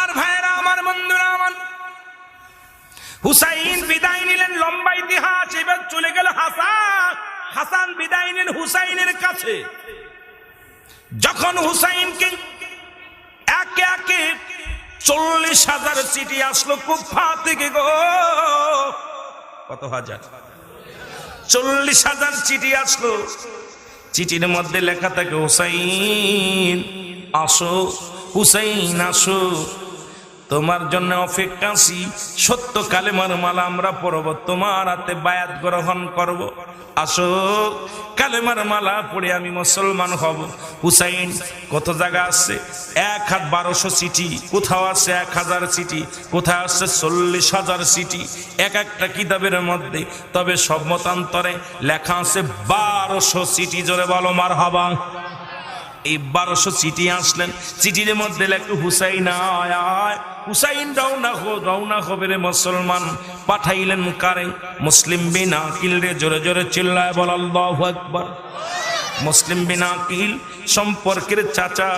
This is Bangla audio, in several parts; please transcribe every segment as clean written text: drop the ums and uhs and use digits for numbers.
আমার ভাইরা, আমার বন্ধুরা, আমার হুসাইন বিদায় নিলেন। লম্বা ইতিহাস। এবার চলে গেল হাসান। হাসান বিদায় নিলেন হুসাইনের কাছে। যখন হুসাইনকে একে একে 40,000 চিঠি আসলো কুফা থেকে গো। কত হাজার? 40,000 চিঠি আসলো। চিঠির মধ্যে লেখা থাকে, হুসাইন আসো, হুসাইন আসো, তোমার জন্য অপেক্ষা আছি। সত্য কালেমার মালা আমরা পড়ব, তোমার হাতে বায়াত গ্রহণ করব। আসো, কালেমার মালা পড়ে আমি মুসলমান হব। হুসাইন কত জায়গা আছে? 1,1200 চিঠি, কোথাও আছে 1,000 চিঠি, কোথাও আছে 40,000 চিঠি, এক একটা কিতাবের মধ্যে। তবে সব মতান্তরে লেখা আছে 1200 চিঠি। জোরে বলো মারহাবা। এই 1200 চিঠি আসলেন। চিঠির মধ্যে লেখা, হুসাইন আয় আয়, হুসাইন রওনা হবে রে মুসলমান। পাঠাইলেন কারে? মুসলিম বিন আকিল রে। জোরে জোরে চিল্লায় বল আল্লাহু আকবার। মুসলিম বিন আকিল সম্পর্কের চাচা।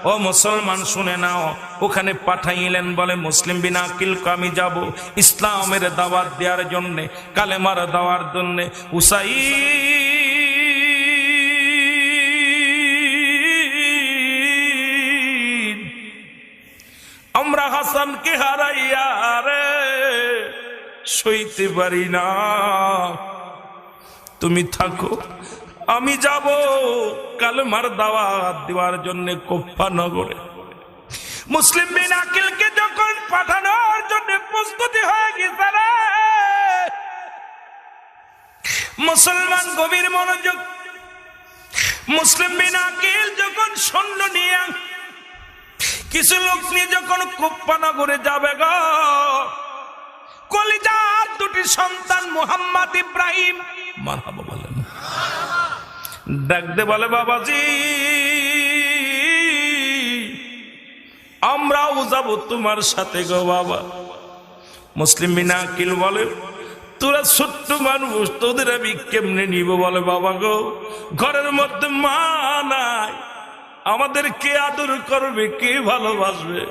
ও মুসলমান শুনে নাও, ওখানে পাঠাইলেন। বলে মুসলিম বিন আকিলকে আমি যাব ইসলামের দাওয়াত দেওয়ার জন্যে, কালেমার দেওয়ার জন্যে। হুসাইন আমরা হাসানকে হারাইয়া রে সইতে পারি না, তুমি থাকো, আমি যাব কালেমার দাওয়াত দেওয়ার জন্য কুফা নগরে। মুসলিম বিন আকিলকে যখন পাঠানোর জন্য প্রস্তুতি হয়ে গেছে রে মুসলমান, গভীর মনোযোগ। মুসলিম বিন আকিল যখন সৈন্য নিয়ে, কিছু লোক নিয়ে যখন কুফা নগরে যাবে গো, কলিজার দুটি সন্তান মুহাম্মদ ইব্রাহিম মারহাবা বলেন, ডাকতে বলে, বাবাজি আমরাও যাব তোমার সাথে গো বাবা। মুসলিম বিন আকিল বলে, তোরা ছোট্ট মানুষ, তোদের আমি কেমনে নিব? বলে, বাবা গো, ঘরের মধ্যে মা নাই, আমাদের কে আদর করবে, কে ভালোবাসবে,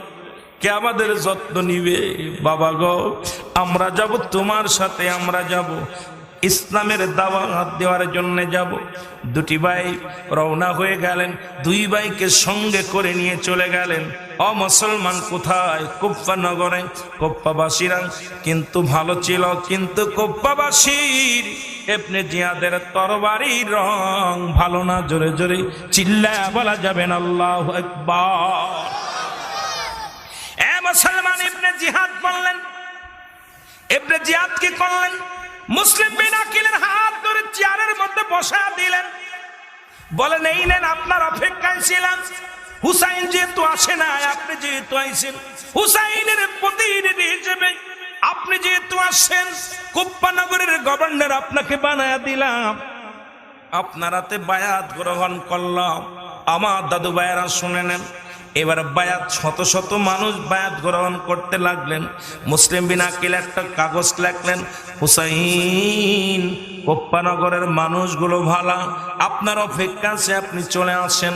কে আমাদের যত্ন নিবে? বাবা গো, আমরা যাব তোমার সাথে, আমরা যাব ইসলামের দাওয়াত দেওয়ার জন্য যাব। দুটি ভাই রওনা হয়ে গেলেন। দুই ভাইকে সঙ্গে করে নিয়ে চলে গেলেন। অমুসলমান কোথায়? কুফা নগরে। কুফাবাসীরা কিন্তু ভালো ছিল, কিন্তু কুফাবাসীর ইবনে জিয়াদের তরবারির রং ভালো না। জোরে জোরে চিল্লায়া বলা যাবে না আল্লাহু আকবার। এ মুসলমান, ইবনে জিহাদ বললেন। ইবনে জিহাদ কি করলেন? মুসলিম বিন আকিলের হাত ধরে চেয়ারের মধ্যে বসা দিলেন। বলেন, এই নেন, আপনার অপেক্ষায় ছিলাম। হুসাইন যেহেতু আসে না, আপনি যেহেতু আইছেন, হুসাইনের প্রতিনিধি হিসেবে আপনি যেহেতু আসেন, কুফা নগরের গভর্নর আপনাকে বানায়া দিলাম, আপনার হাতে বায়াত গ্রহণ করলাম। আমার দাদু ভাইয়েরা শুনে নেন। এবার বায়াত, শত শত মানুষ বায়াত গ্রহণ করতে লাগলেন। মুসলিম বিন আকিল একটা কাগজ লেখলেন, হুসাইন কুফা নগরের মানুষগুলো ভালো, আপনার অপেক্ষা আছে, আপনি চলে আসেন,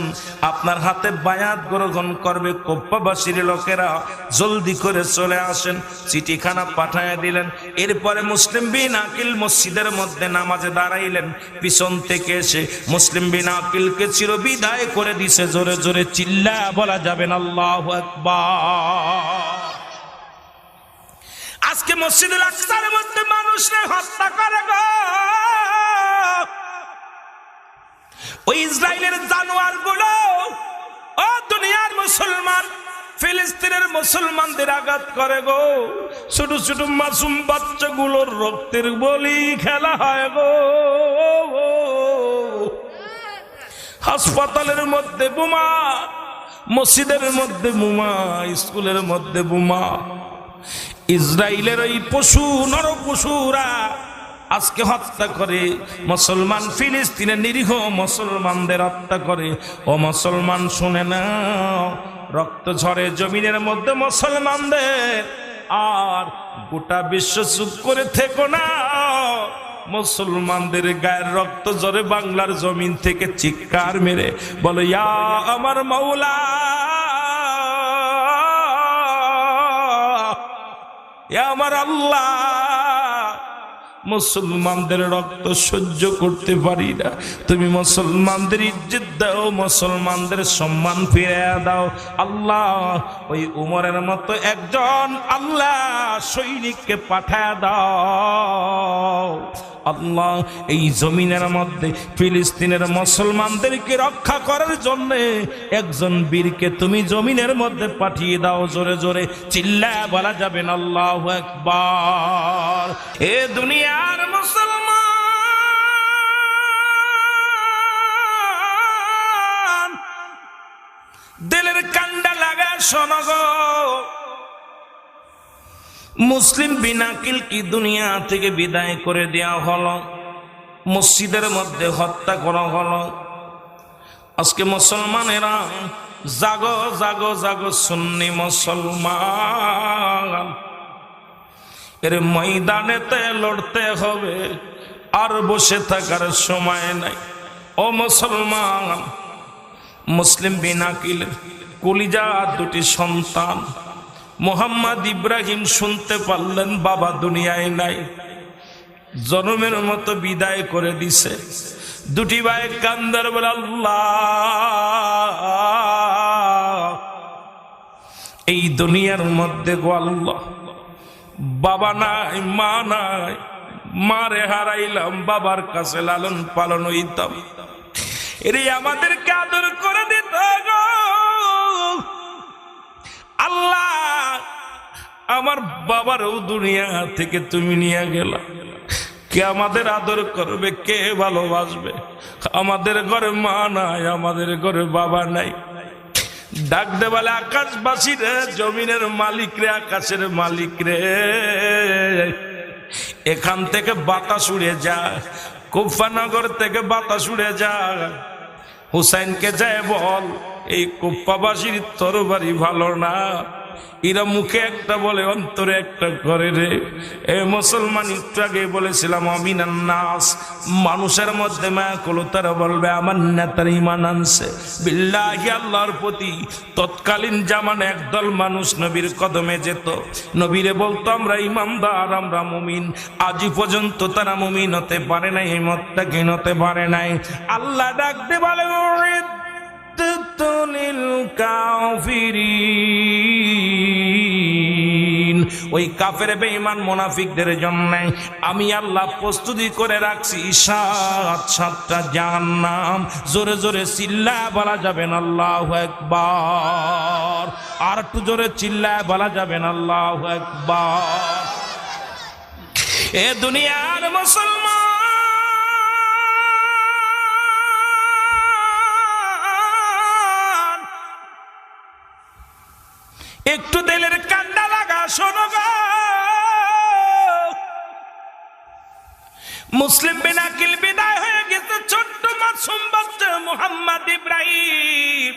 আপনার হাতে বায়াত গ্রহণ করবে কুফাবাসীর লোকেরা, জলদি করে চলে আসেন। চিঠিখানা পাঠায় দিলেন। এরপরে মুসলিম বিন আকিল মসজিদের মধ্যে নামাজে দাঁড়াইলেন। পিছন থেকে এসে মুসলিম বিন আকিলকে চিরবিদায় করে দিছে। জোরে জোরে চিল্লা বলা যাবেন আল্লাহু আকবার। আজকে মসজিদুল আকসার মধ্যে মানুষরা হত্যা করে গো, ওই ইসরায়েলের জানোয়ার গুলো ও দুনিয়ার মুসলমান, ফিলিস্তিনের মুসলমানদের আঘাত করে গো। ছোট ছোট মাসুম বাচ্চাগুলোর রক্তের বলি খেলা হয় গো। হাসপাতালের মধ্যে বোমা, মসজিদের মধ্যে বোমা, স্কুলের মধ্যে বোমা। ইসরায়েলের ওই পশু, নর পশুরা আজকে হত্যা করে মুসলমান, ফিলিস্তিনের নিরীহ মুসলমানদের হত্যা করে। ও মুসলমান শুনে না, রক্ত ঝরে জমিনের মধ্যে মুসলমানদের। আর গোটা বিশ্ব চুপ করে থেকো না, মুসলমানদের গায়ের রক্ত ঝরে বাংলার জমিন থেকে চিৎকার মেরে বলো, ইয়া আমার মাওলা, এ আমার আল্লাহ, মুসলমানদের রক্ত সহ্য করতে পারি না, তুমি মুসলমানদের ইজ্জত দাও, মুসলমানদের সম্মান ফিরিয়ে দাও আল্লাহ। ওই উমরের মতো একজন আল্লাহ সৈনিককে পাঠায় দাও আল্লাহ। এই জমিনের মধ্যে ফিলিস্তিনের মুসলমানদেরকে রক্ষা করার জন্য একজন বীরকে তুমি জমিনের মধ্যে পাঠিয়ে দাও। জোরে জোরে চিল্লায় বলা যাবেন আল্লাহু আকবার। এ দুনিয়ার মুসলমান, দিলের কান্ডা লাগা শোনো গো, মুসলিম বিনাকিল কি দুনিয়া থেকে বিদায় করে দেওয়া হলো, মসজিদের মধ্যে হত্যা করা হলো। আজকে মুসলমানেরা জাগো জাগো জাগো, সুন্নি মুসলমান, এর ময়দানেতে লড়তে হবে, আর বসে থাকার সময় নাই। ও মুসলমান, মুসলিম বিনাকিল কলিজা দুটি সন্তান মোহাম্মদ ইব্রাহিম শুনতে পারলেন বাবা দুনিয়ায় নাই, জন্মের মতো বিদায় করে দিছে। দুটি ভাই কান্দার বলে আল্লাহ, এই দুনিয়ার মধ্যে গো আল্লাহ, বাবা নাই মা নাই, মারে হারাইলাম, বাবার কাছে লালন পালন হইতাম, এরে আমাদেরকে আদর করে দিত গো আল্লাহ। আমার বাবারও দুনিয়া থেকে তুমি নিয়ে গেলা, কে আমাদের আদর করবে, কে ভালোবাসবে? আমাদের ঘরে মা নাই, আমাদের ঘরে বাবা নাই। ডাক দে বলে আকাশবাসী রে, জমিনের মালিক রে, আকাশের মালিক রে, এখান থেকে বাতাস উড়ে যায়, কুফানগর থেকে বাতাস উড়ে যায়, হুসাইনকে যায় বল এই কুফাবাসীর তরবারি ভালো না, এরা মুখে একটা বলে অন্তরে একটা করে রে। এ মুসলমান, একটু আগে বলেছিলাম আমিনান নাস, মানুষের মধ্যে মায়া করলো, তারা বলবে আমার নেতার ঈমান আনছে। বিল্লাহি, আল্লাহর প্রতি তৎকালীন জামানে একদল মানুষ নবীর কদমে যেত, নবীরে বলতো আমরা ইমানদার, আমরা মুমিন। আজই পর্যন্ত তারা মুমিন হতে পারে নাই, মুত্তাকিন হতে পারে নাই। আল্লাহ ডাকতে বলে ওই কাফের বেঈমান মুনাফিকদের জন্য আমি আল্লাহ প্রস্তুতি করে রাখছি ৭টা জাহান্নাম। জোরে জোরে চিল্লায় বলা যাবেন আল্লাহু আকবার। আর একটু জোরে চিল্লায় বলা যাবেন আল্লাহু আকবার। এ দুনিয়ার মুসলমান, একটু দিলের কান্ডা লাগা শোনো গো, মুসলিম বিনাকিল বিদায় হয়ে গেছে। ছোট্ট মাসুম বাচ্চা মোহাম্মদ ইব্রাহিম,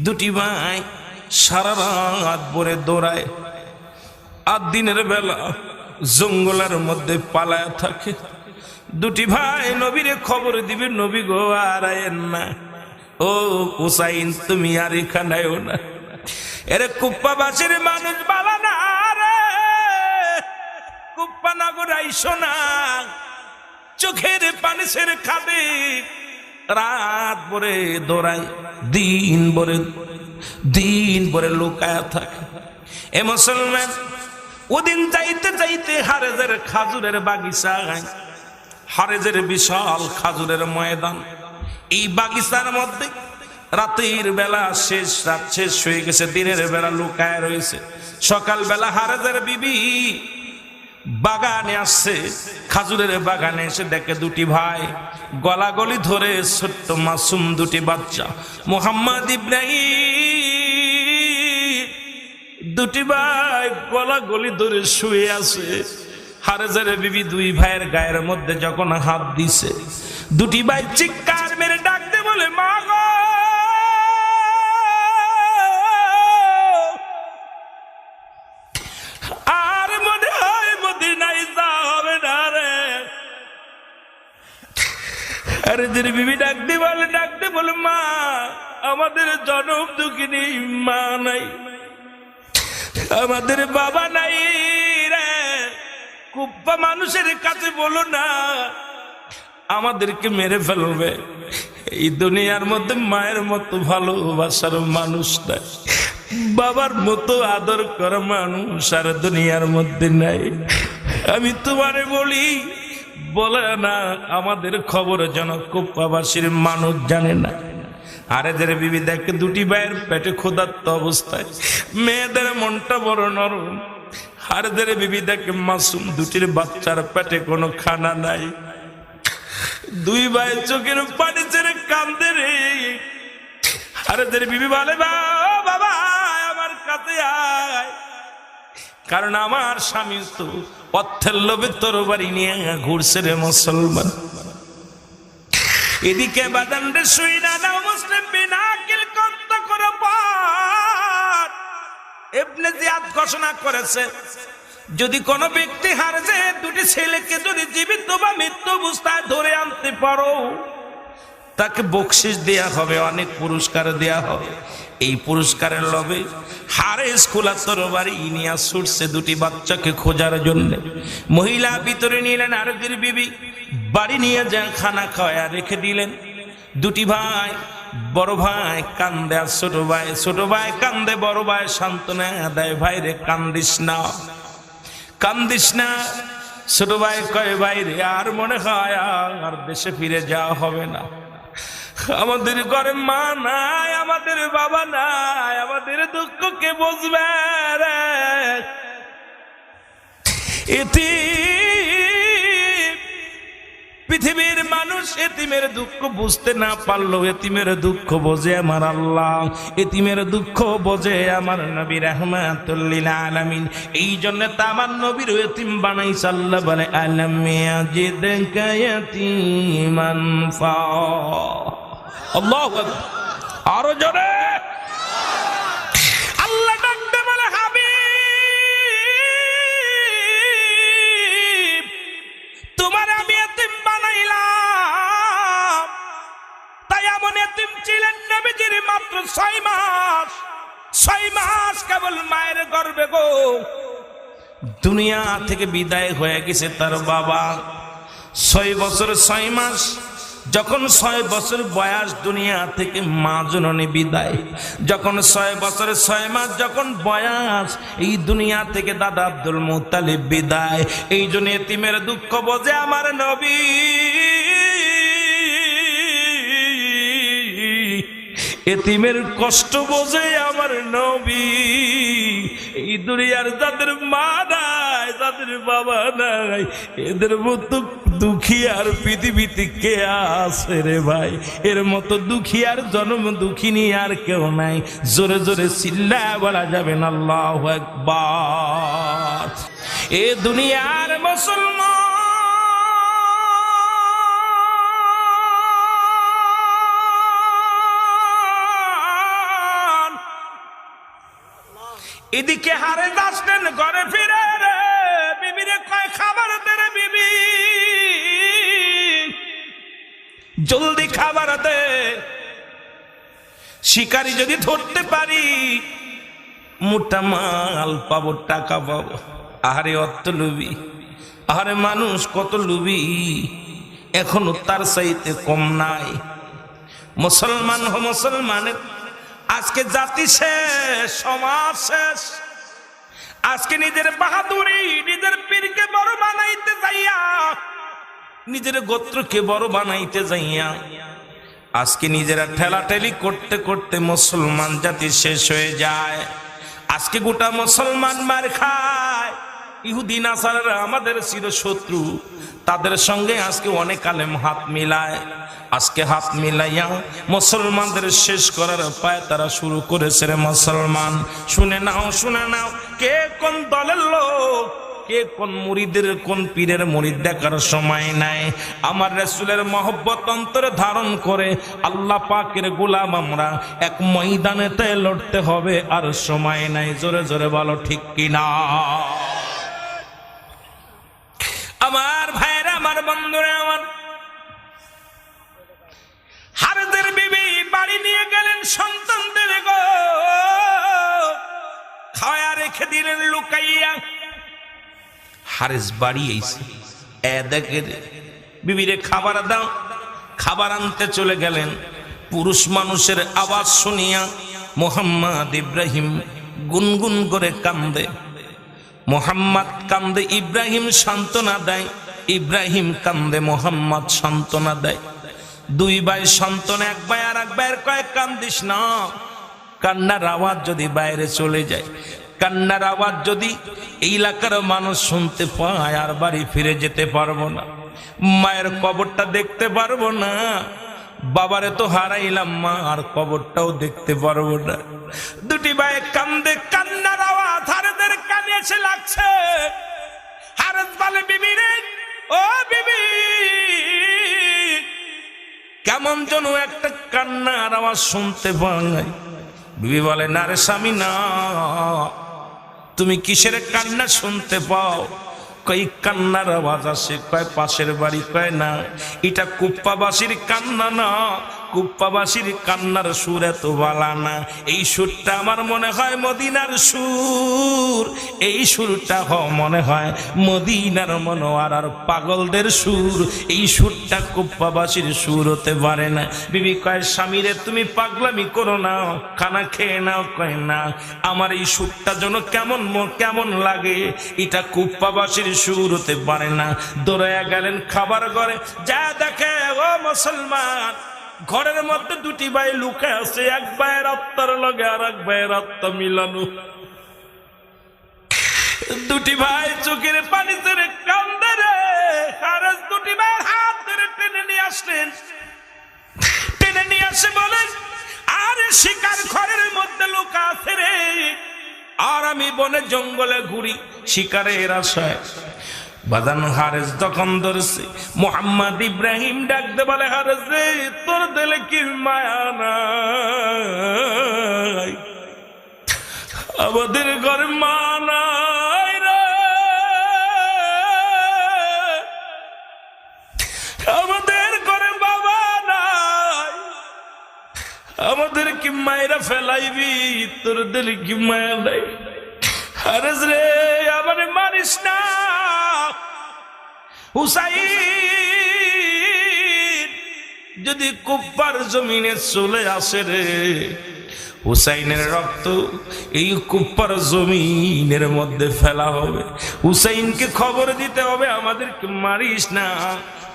দুটি ভাই সারা রাত ভরে দৌড়ায়, আর দিনের বেলা জঙ্গলের মধ্যে পালায় থাকে। দুটি ভাই নবীরে খবর দিবে, নবী গো আর আয়েন না, ও হুসাইন তুমি আর এখানেও না। এরে কুপ্পাবাসীর মানুষ বালা না রে, কুপ্পা না গোড়াইশো না, চোখের পানি ছেড়ে খাবে। রাত ভরে দৌড়ায়, দিন ভরে লুকায়া থাকে। এ মুসলমান, ওদিন যাইতে যাইতে হারেজের খাজুরের বাগিচা, হারেজের বিশাল খাজুরের ময়দান, এই বাগিচার মধ্যে রাতের বেলা রাত শেষ হয়ে গেছে, দিনের বেলা লুকায় রয়েছে। সকাল বেলা হারেজের বিবি বাগানে আসছে, খাজুরের বাগানে এসে দেখে দুটি ভাই গলাগলি ধরে, ছোট্ট মাসুম দুটি বাচ্চা মোহাম্মদ ইব্রাহিম, দুটি ভাই গলাগলি ধরে শুয়ে আছে। হারেজের বিবি দুই ভাইয়ের গায়ের মধ্যে যখন হাত দিছে, দুটি ভাই চিৎকার মেরে ডাকতে বলে মা গো, আর মনে হয় মদিনায় যাওয়া হবে না রে। হারেজের বিবি ডাকতে বলে মা, আমাদের জনম দুঃখিনী মা নাই, আমাদের বাবা নাই রে, কুপ্পা মানুষের কাছে বলো না, আমাদেরকে মেরে ফেলবে। এই দুনিয়ার মধ্যে মায়ের মতো ভালোবাসার মানুষ নাই, বাবার মতো আদর করা মানুষ আর দুনিয়ার মধ্যে নাই। আমি তোমারে বলি, বলে না আমাদের খবর যেন কুপ্পাবাসীর মানুষ জানে না। আর এদের বিবি দেখে দুটি ভাইয়ের পেটে ক্ষুধার্ত অবস্থায়, মেয়েদের মনটা বড় নরম। আর এদের বিবি দেখে মাসুম দুটির বাচ্চার পেটে কোনো খানা নাই, দুই ভাই চোখের পানি ছেড়ে কান্দে রে। আর এদের বিবি বলে বাবা আমার কাছে আয়, কারণ আমার স্বামী তো অর্থের লোভে তরবারি নিয়ে ঘুরছে রে মুসলমান। এদিকে বাদান রে শুই না নাও মুসলিম বিনাকিল কত করে পার ইবনে জিয়াদ ঘোষণা করেছে, যদি কোনো ব্যক্তি হারে যে দুটি ছেলেকে যদি জীবিত বা মৃত্যু অবস্থায় ধরে আনতে পারো, তাকে বকশিশ দেয়া হবে, অনেক পুরস্কার দেয়া হবে। এই পুরস্কারের লোভে হারেস খোলা তরবারি নিয়ে ছুটছে দুটি বাচ্চাকে খোঁজার জন্য। মহিলা ভিতরে নিলেন, আরেকদের বিবি বাড়ি নিয়ে যা খানা খাওয়া রেখে দিলেন। দুটি ভাই, বড় ভাই কান্দে আর ছোট ভাই কান্দে, বড় ভাই সান্ত্বনা দেয়, ভাই রে কান্দিস না, কান্দিস না। ছোট ভাই কয় ভাই রে আর মনে হয় আর দেশে ফিরে যাওয়া হবে না, আমাদের ঘরে মা নাই, আমাদের বাবা নাই, আমাদের দুঃখ কে বুঝবে রে। পৃথিবীর মানুষ এতিমের দুঃখ বুঝতে না পারলো, এতিমের দুঃখ বোঝে আমার আল্লাহ, এতিমের দুঃখ বোঝে আমার নবী রাহমাতুল লিল আলামিন। এই জন্য তো আমার নবীর এতিম বানাইছে আল্লাহ বলে আলাম ইয়াজিদকা ইয়াতীমান ফা। আল্লাহু আকবার, আরো জোরে আল্লাহ ডাকতে বলে হাবিব তোমার আমি এতিম বানাইলাম। তাই এমন এতিম ছিলেন নবীজির মাত্র 6 মাস, 6 মাস কেবল মায়ের গর্ভে গো। দুনিয়া থেকে বিদায় হয়ে গেছে তার বাবা। 6 বছর 6 মাস, যখন 6 বছর বয়স দুনিয়া থেকে মা জননী বিদায়, যখন 6 বছর 6 মাস যখন বয়স এই দুনিয়া থেকে দাদা আব্দুল মুত্তালিব বিদায়। এই জন্য এতিমের দুঃখ বোঝে আমার নবী, এতিমের কষ্ট বোঝে আমার নবী। এই দুনিয়ার যাদের মা নাই, যাদের বাবা নাই, এদের মতো দুঃখী আর পৃথিবীতে কে আছে রে ভাই? এর মতো দুঃখী আর জন্ম দুঃখিনী আর কেউ নাই। জোরে জোরে চিল্লায় বলা যাবে না আল্লাহু আকবার। এ দুনিয়ার মুসলমান এদিকে হারে আসলেন ঘরে ফিরে রে, বিবিরে কয় খাবার দে রে বিবি, জলদি খাবার দে, শিকারি যদি ধরতে পারি মোটা মাল পাবো, টাকা পাবো। আহারে অত লুবি, আহারে মানুষ কত লুবি, এখনো তার চাইতে কম নাই। মুসলমান হো মুসলমানের আজকে জাতি শেষ, সমাজ শেষ। আজকে নিজের বাহাদুরি, নিজের পীরকে বড় বানাইতে যাইয়া, নিজের গোত্রকে বড় বানাইতে যাইয়া আজকে নিজেরা ঠেলাঠেলি করতে করতে মুসলমান জাতি শেষ হয়ে যায়। আজকে গোটা মুসলমান মার খায়। ইহুদি নাসারারা আমাদের চিরশত্রু, তাদের সঙ্গে আজকে অনেক আলেম হাত মিলায়। আজকে হাত মিলাইয়া মুসলমানদের শেষ করার উপায় তারা শুরু করেছে রে মুসলমান। শুনে নাও, শুনে নাও, কে কোন দলের লোক, কে কোন মুরিদের, কোন পীরের মুরিদ দেখার সময় নাই। আমার রাসূলের মহব্বত অন্তরে ধারণ করে আল্লাহ পাকের গোলাম আমরা এক ময়দানেতে লড়তে হবে, আর সময় নাই। জোরে জোরে বলো ঠিক কিনা? আমার ভাইরা, আমার বন্ধুরা, আমার হারদের বিবি বাড়ি নিয়ে গেলেন সন্তানদের গো খাওয়া রেখে দিলেন লুকাইয়া। হারেস বাড়ি এসে দেখে বিবিরে খাবার দাও, খাবার আনতে চলে গেলেন। পুরুষ মানুষের আওয়াজ শুনিয়া মোহাম্মদ ইব্রাহিম গুনগুন করে কান্দে। মোহাম্মদ কান্দে, ইব্রাহিম সান্ত্বনা দেয়। ইব্রাহিম কান্দে, মোহাম্মদ সান্ত্বনা দেয়। দুই ভাই সান্ত্বনা, এক ভাই আর এক ভাইয়ের কয়েক কান্দিস না। কান্নার আওয়াজ যদি বাইরে চলে যায়, কান্নার আওয়াজ যদি এই এলাকার মানুষ শুনতে পায়, আর বাড়ি ফিরে যেতে পারবো না, মায়ের কবরটা দেখতে পারবো না। বাবারে তো হারাইলাম, মা আর কবরটাও দেখতে পারবো না। দুটি ভাই কান্দে, কান্নার আওয়াজ হারেদের কানে এসে লাগছে। হারেদ বলে, বিবি রে, ও বিবি, কেমন যেন একটা কান্নার আওয়াজ শুনতে পাই। বিবি বলে, না রে স্বামী না, তুমি কিসের কান্না শুনতে পাও? কই কান্নার আওয়াজ আসে, কয় পাশের বাড়ি, কয় না এটা কুপ্পাবাসীর কান্না না, কুপ্পাবাসীর কান্নার সুর এত বালা না। এই সুরটা আমার মনে হয় মদিনার সুর, এই সুরটা মনে হয় মদিনার মনোয়ার আর পাগলদের সুর, এই সুরটা কুপ্পাবাসীর সুর হতে পারে না। বিবি কয়, স্বামীরে তুমি পাগলামি করো না, খানা খেয়ে নাও। কয় না, আমার এই সুরটা যেন কেমন কেমন লাগে, এটা কুপ্পাবাসীর সুর হতে পারে না। দৌড়াইয়া গেলেন খাবার ঘরে, যা দেখে ও মুসলমান, ঘরের মধ্যে দুটি ভাই লুকে আছে। এক ভাইয়ের আত্মার লগে আর এক ভাইয়ের আত্মা মিলানো। দুটি ভাই চোখের পানি ছেড়ে কান্দে রে। হারেস দুটি ভাইয়ের হাত ধরে টেনে নিয়ে আসলেন। টেনে নিয়ে আসে বলেন, আরে শিকার ঘরের মধ্যে লুকা আছে রে, আর আমি বনে জঙ্গলে ঘুরি শিকারের আশায়। বাদান হারেস তখন ধরছে। মোহাম্মদ ইব্রাহিম ডাকতে বলে, হারেস রে, তোর দিলে কি মায়া নাই? আমাদের ঘরে মা নাই রে, আমাদের ঘরে বাবা নাই, আমাদের কি মায়েরা ফেলাইবি? তোর দিলে কি মায়া নাই? হারেস রে, আমারে মারিস না। হুসাইন যদি কুফার জমিনে চলে আসে রে, হুসাইনের রক্ত এই কুফার জমিনের মধ্যে ফেলা হবে। হুসাইনকে খবর দিতে হবে, আমাদেরকে মারিস না।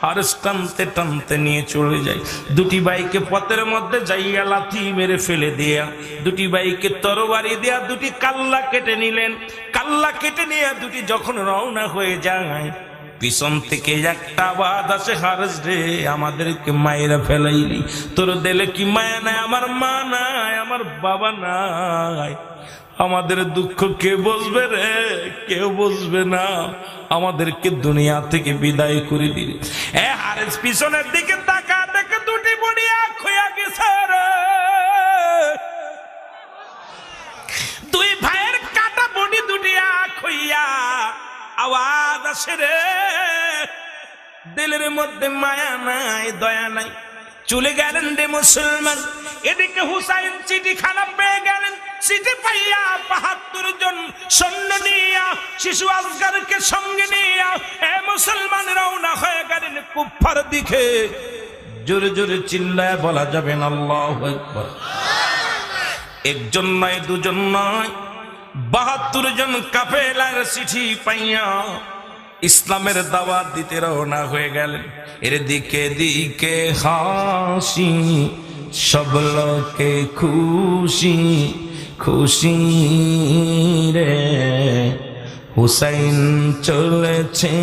হারেস টানতে টানতে নিয়ে চলে যায়। দুটি ভাইকে পথের মধ্যে যাইয়া লাথি মেরে ফেলে দিয়া, দুটি ভাইকে তরবারি দিয়া দুটি কাল্লা কেটে নিলেন। কাল্লা কেটে নিয়ে দুটি যখন রওনা হয়ে যায়, পিছন থেকে একটা আওয়াজ আসে, হারেস রে, আমাদেরকে মায়েরা ফেলাইলি, তোর দিলে কি মায়া নাই? আমার মা নাই, আমার বাবা নাই, আমাদের দুঃখ কে বুঝবে রে? কেউ বুঝবে না। আমাদেরকে দুনিয়া থেকে বিদায় করে দিলি। হারেস পিছনের দিকে তাকা, দেখে দুটি বড়ি আখ হইয়া গেছে রে। দুই ভাইয়ের কাটা বডি দুটি আখ হইয়া আওয়াজ আসে রে, দিলের মধ্যে মায়া নাই, দয়া নাই। চলে গেলেন রে মুসলমান। এদিকে হুসাইন চিঠিখানা পেয়ে গেলেন। চিঠি পাইয়া ৭২ জন সৈন্য নিয়া, শিশু আসগারকে সঙ্গে নিয়া মুসলমান রওনা হয়ে গেলেন কুফার দিকে। জোরে জোরে চিল্লায় বলা যাবে না আল্লাহু আকবার। একজন নয়, দুজন নয়, ৭২ জন কাফেলার চিঠি পাইয়া ইসলামের দাওয়াত দিতে রওনা হয়ে গেলেন। এর দিকে দিকে হাসি, সব লোকে খুশি খুশি রে। হুসাইন চলেছে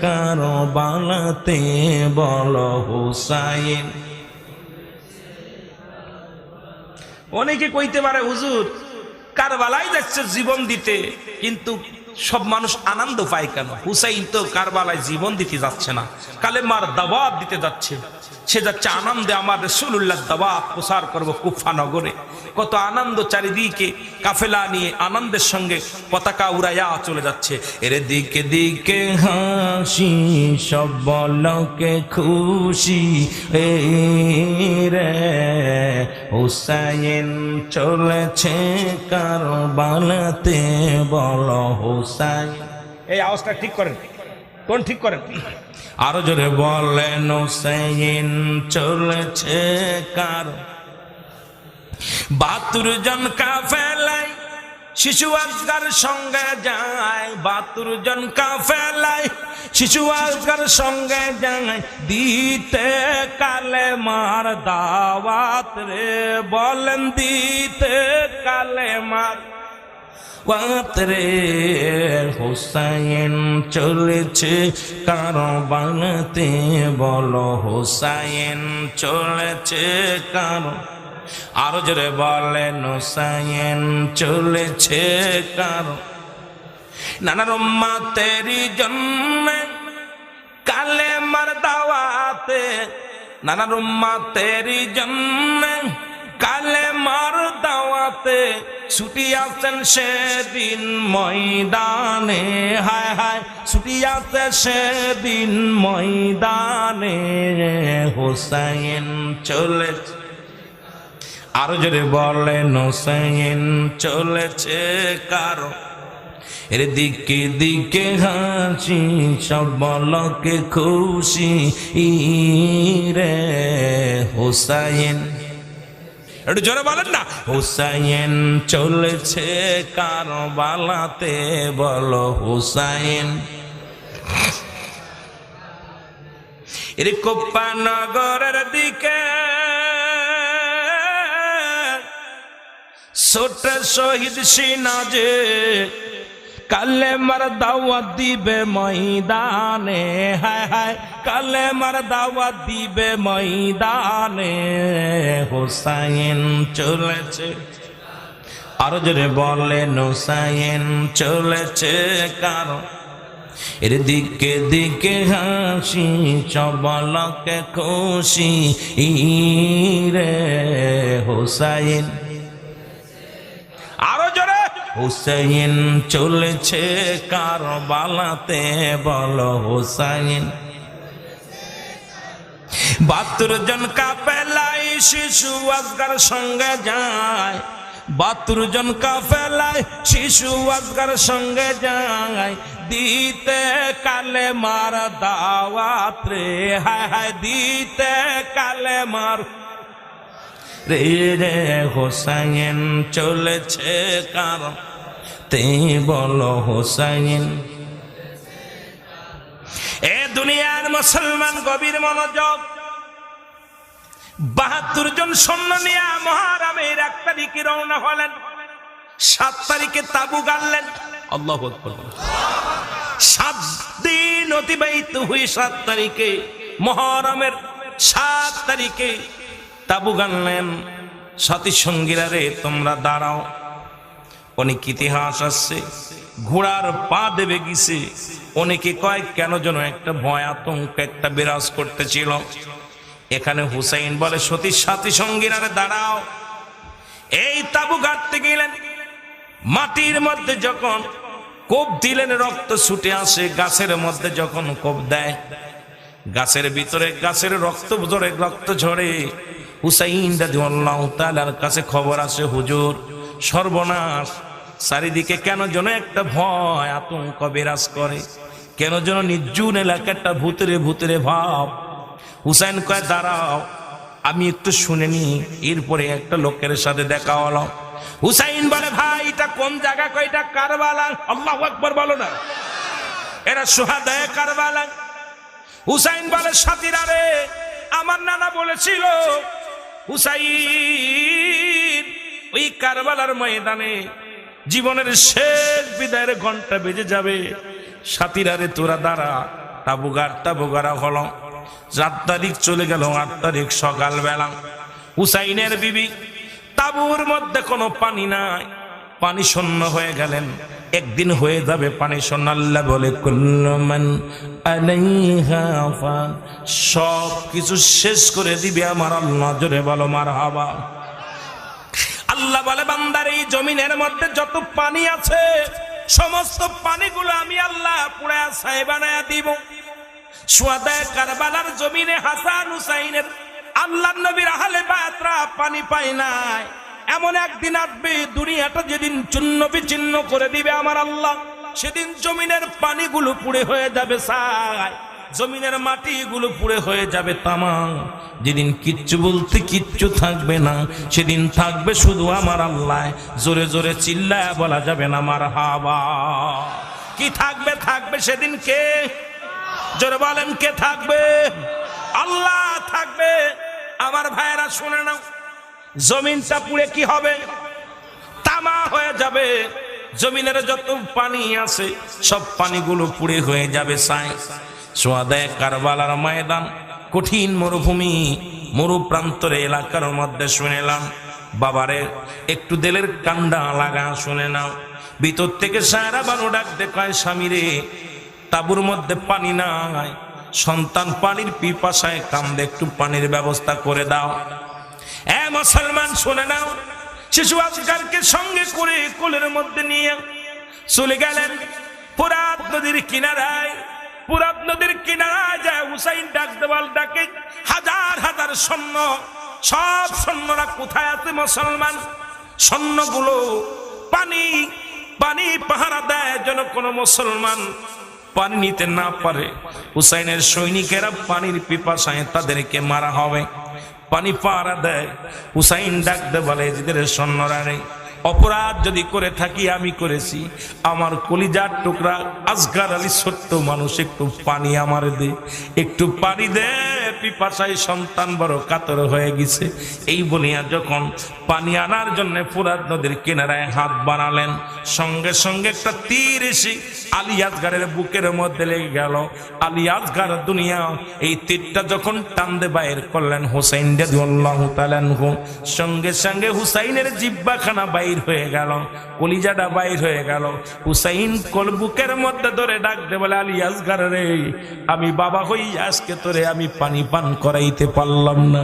কারবালাতে, বলো হুসাইন। অনেকে কইতে পারে, হুজুর কারবালায় যাচ্ছে জীবন দিতে, কিন্তু সব মানুষ আনন্দ পায় কেন? হুসাইন তো কারবালায় জীবন দিতে যাচ্ছে না, কালেমার দাওয়াত দিতে যাচ্ছে। সে যাচ্ছে আনন্দে আমার রাসূলুল্লাহ দাওয়াত প্রচার করব কুফা নগরে। কত আনন্দ, চারিদিকে কাফেলা নিয়ে আনন্দের সঙ্গে পতাকা উড়াইয়া চলে যাচ্ছে। এর দিকে দিকে হাসি, সব বলকে খুশি, রে হুসাইন চলেছে কারবালাতে, বলো হুসাইন। এই আওয়াজটা ঠিক করেন, কোন ঠিক করেন, আরো জোরে বলেন হুসাইন চলেছে কার। ৭২ জন কাফেলায় শিশু আজগার সঙ্গে যায়, ৭২ জন কাফেলায় শিশু আজগার সঙ্গে যায়, দিতে কালেমার দাওয়াত রে, বলেন দিতে কালেমার দাওয়াত রে। হুসাইন চলেছে কারবালাতে, বলো হুসাইন চলেছে কারো। আরো জোরে বলেন হুসাইন চলেছে কারো। নানা উম্মতেরই জন্মে কালেমার দাওয়াতে, নানা উম্মতেরই জন্মে কালেমার দাওয়াতে, ছুটি আসেন সেদিন ময়দানে, হায় হায় ছুটি আসে সেদিন ময়দানে। হুসাইন চলেছে, আরো জোরে বলেন হুসাইন চলেছে কারো। এর দিকে দিকে হাসি, সব বলকে খুশি, রে হুসাইন। একটু জোরে বলেন না, হুসাইন চলেছে কারবালাতে, বলো হুসাইন। এর কুফা নগরের দিকে ছোট শহীদ সিনাজে কালেমার দাওয়াত দিবে ময়দানে, হায় হায় কালেমার দাওয়াত দিবে ময়দানে। হুসাইন চলেছে, আরো জোরে বলেন হুসাইন চলেছে কারো। এর দিকে দিকে হাসি, সব বলকে খুশি, রে হুসাইন। আরো জোরে হুসাইন চলেছে কারবালাতে, বলো হুসাইন। ৭২ জন কাফেলায় শিশু আজগার সঙ্গে যায়, ৭২ জন কাফেলায় শিশু আজগার সঙ্গে যায়, দিতে কালেমার দাওয়াত রে, হায় হায় দিতে কালেমার রে। হুসাইন চলেছে কারো, তে বলো হুসাইন। এ দুনিয়ার মুসলমান গভীর মনোযোগ। ৭২ জন সৈন্য নিয়ে মুহররমের ১ তারিখে রওনা হলেন, ৭ তারিখে তাবু গাড়লেন। আল্লাহু আকবার। ৭ দিন অতিবাহিত হয়ে ৭ তারিখে মুহররমের ৭ তারিখে তাবু গাড়লেন। সাথী সঙ্গীরা রে তোমরা দাঁড়াও। অনেক ইতিহাস আসছে, ঘোড়ার পা দেবে গেছে। অনেকে কয় কেন যেন একটা ভয় আতঙ্ক একটা বিরাজ করতেছিল। এখানে হুসাইন বলে সতীর সাথী সঙ্গীরা রে দাঁড়াও। এই তাবু গাড়তে গেলেন, মাটির মধ্যে যখন কোপ দিলেন রক্ত ছুটে আসে। গাছের মধ্যে যখন কোপ দেয়, গাছের ভিতরে গাছের রক্ত ঝরে, রক্ত ঝরে। হুসাইন রাদিয়াল্লাহু তাআলার কাছে খবর আসে, হুজুর সর্বনাশ, চারিদিকে কেন যেন একটা ভয় আতঙ্ক বিরাজ করে, কেন যেন নির্জন এলাকাটা ভূতেরে ভূতেরে ভাব। হুসাইন কয় দাঁড়াও, আমি একটু শুনে নি। এরপরে একটা লোকের সাথে দেখা হলো। হুসাইন বলে ভাই এটা কোন জায়গা? কয় এটা কারবালা। আল্লাহু আকবার বলো না, এরা সুহাদায়ে কারবালা। হুসাইন বলে সাথীরা রে, আমার নানা বলেছিল হুসাইন ওই কারবালার ময়দানে জীবনের শেষ বিদায়ের ঘন্টা বেজে যাবে। সাথীরা রে তোরা দাঁড়া। তাবু গাড়া হলো। ৭ তারিখ চলে গেল। ৮ তারিখ সকালবেলা হুসাইনের বিবি তাবুর মধ্যে কোনো পানি নাই, পানি শূন্য হয়ে গেলেন। একদিন হয়ে যাবে পানি শূন্য। আল্লাহ বলে কুল্লু মান আলাইহা ফান, সব কিছু শেষ করে দিবে আমার আল্লাহ। জোরে বলো মারহাবা। আল্লাহ বলে বান্দার এই জমিনের মধ্যে যত পানি আছে সমস্ত পানিগুলো আমি আল্লাহ পুরা ছাই বানায়া দিব। সুহাদায়ে কারবালার জমিনে হাসান হুসাইনের আল্লাহর নবীর আহলে বায়াতরা পানি পায় নাই। এমন একদিন আসবে দুনিয়াটা যেদিন চূর্ণ বিচ্ছিন্ন করে দিবে আমার আল্লাহ, সেদিন জমিনের পানিগুলো পুড়ে হয়ে যাবে ছাই, জমিনের মাটিগুলো পুড়ে হয়ে যাবে তামা। যেদিন কিচ্ছু বলতে কিচ্ছু থাকবে না, সেদিন থাকবে শুধু আমার আল্লাহ। জোরে জোরে চিল্লায় বলা যাবে না মারহাবা। কি থাকবে? থাকবে সেদিন কে? জোরে বলেন কে থাকবে? আল্লাহ থাকবে। আমার ভাইয়েরা শুনে নাও, জমিনটা পুড়ে কি হবে? তামা হয়ে যাবে। জমিনের যত পানি আছে সব পানিগুলো পুড়ে হয়ে যাবে ছাই। সুহাদায়ে কারবালার ময়দান, কঠিন মরুভূমি, মরুপ্রান্তরে এলাকার মধ্যে শুনেলাম বাবারে একটু দিলের কান্ডা লাগা। শুনে নাও, ভিতর থেকে সায়রা বানু ডাক দেখায়, স্বামীরে তাবুর মধ্যে পানি নাই, সন্তান পানির পিপাসায় কান্দে, একটু পানির ব্যবস্থা করে দাও। এ মুসলমান শুনে নাও, শিশু আজকালকে সঙ্গে করে কোলের মধ্যে নিয়ে চলে গেলেন ফোরাত নদীর কিনারায়। ফোরাত নদীর কিনারায় যায় হুসাইন ডাক দেওয়াল ডাকে, হাজার হাজার সৈন্য, সব সৈন্যরা কোথায় আছে মুসলমান? সৈন্যগুলো পানি পানি পাহারা দেয় যেন কোনো মুসলমান পানি নিতে না পারে। হুসাইনের সৈনিকেরা পানির পিপাসায় তাদেরকে মারা হবে, পানি পাহারা দেয়। হুসাইন ডাকতে বলে, এদের সৈন্যরা নেই, অপরাধ যদি করে থাকি আমি করেছি, আমার কলিজার টুকরা আসগার আলী ছোট্ট মানুষ, একটু পানি আমার দে, একটু পানি দে, পিপাসায় সন্তান বড় কাতর হয়ে গেছে। এই বলিয়া যখন পানি আনার জন্য ফোরাত নদীর কিনারায় হাত বানালেন, সঙ্গে সঙ্গে একটা তীর এসে আলী আসগারের বুকের মধ্যে লেগে গেল। আলী আসগার দুনিয়া এই তীরটা যখন টানতে বাইর করলেন হুসাইন রাদিয়াল্লাহু তাআলা আনহু, সঙ্গে সঙ্গে হুসাইনের জিহ্বাখানা বাইর হয়ে গেল, কলিজাটা বাইর হয়ে গেল। হুসাইন বুকের মধ্যে ধরে ডাকতে বলে, আলী আসগার রে, আমি বাবা হই আজকে তোরে আমি পানি পান করাইতে পারলাম না,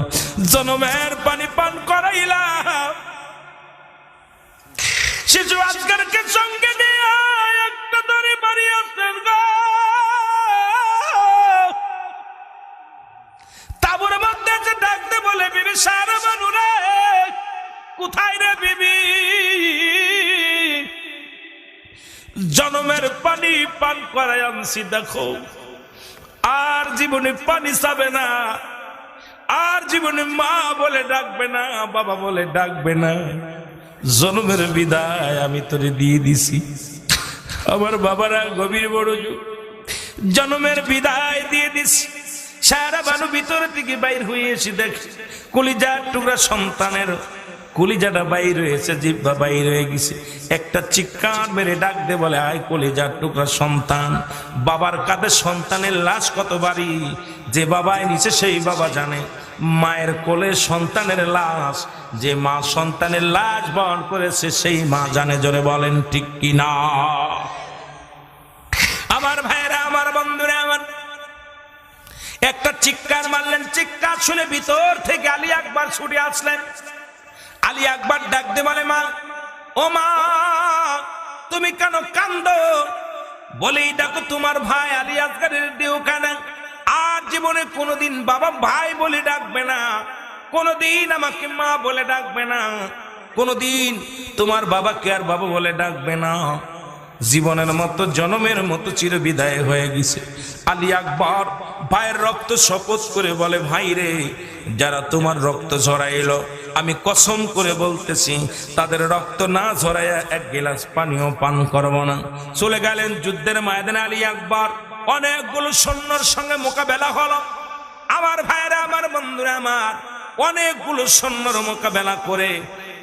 জনমের পানি পান করাইলাম। শিশু আসগারকে সঙ্গে নিয়ে একটা দড়ি বাড়ি আসেন গো, তাবুর মধ্যে যে ডাকতে বলে, বিবি সারা বানু রে, কোথায় রে বিবি? জনমের পানি পান করাই আনছি, দেখো আর জীবনে পানি চাবে না, আর জীবনে মা বলে ডাকবে না, বাবা বলে ডাকবে না, জনমের বিদায় আমি তোরে দিয়ে দিছি। আমার বাবারা গভীর বড় জনমের বিদায় দিয়ে দিছি। সারা বানু ভিতর থেকে বাইর হয়ে এসে দেখে কলিজার টুকরা সন্তানের কলিজাটা বাইর হয়েছে, জিহ্বা বাইর হয়ে গেছে। একটা চিৎকার মেরে ডাক দে বলে, আয় কলিজার টুকরা সন্তান, বাবার কাঁধে সন্তানের লাশ কত বাড়ি, যে বাবায় নিচে সেই বাবা জানে। মায়ের কোলে সন্তানের লাশ, যে মা সন্তানের লাশ বহন করেছে সেই মা জানে। জোরে বলেন ঠিক কিনা? আমার ভাইরা, আমার বন্ধুরা, আমার একটা চিৎকার মারলেন। চিৎকার শুনে ভিতর থেকে আলী আকবর ছুটে আসলেন। আলী আকবর ডাকতে বলে, মা, ও মা, তুমি কেন কান্দো? বলেই ডাকো তোমার ভাই আলী আসগারের দেহ কানে। আর জীবনে কোনোদিন বাবা ভাই বলে ডাকবে না, কোনোদিন আমাকে মা বলে ডাকবে না, কোনোদিন তোমার বাবাকে আর বাবা বলে ডাকবে না। জীবনের মতো জনমের মতো চির বিদায় হয়ে গেছে। আলী আকবর ভাইয়ের রক্ত শপথ করে বলে, ভাই রে, যারা তোমার রক্ত ঝরাইলো আমি কসম করে বলতেছি তাদের রক্ত না ঝরাইয়া এক গিলাস পানিও পান করব না। চলে গেলেন যুদ্ধের ময়দানে আলী আকবর। অনেকগুলো সৈন্যর সঙ্গে মোকাবেলা হলো। আমার ভাইয়েরা, আমার বন্ধুরা, আমার অনেকগুলো সৈন্যর মোকাবেলা করে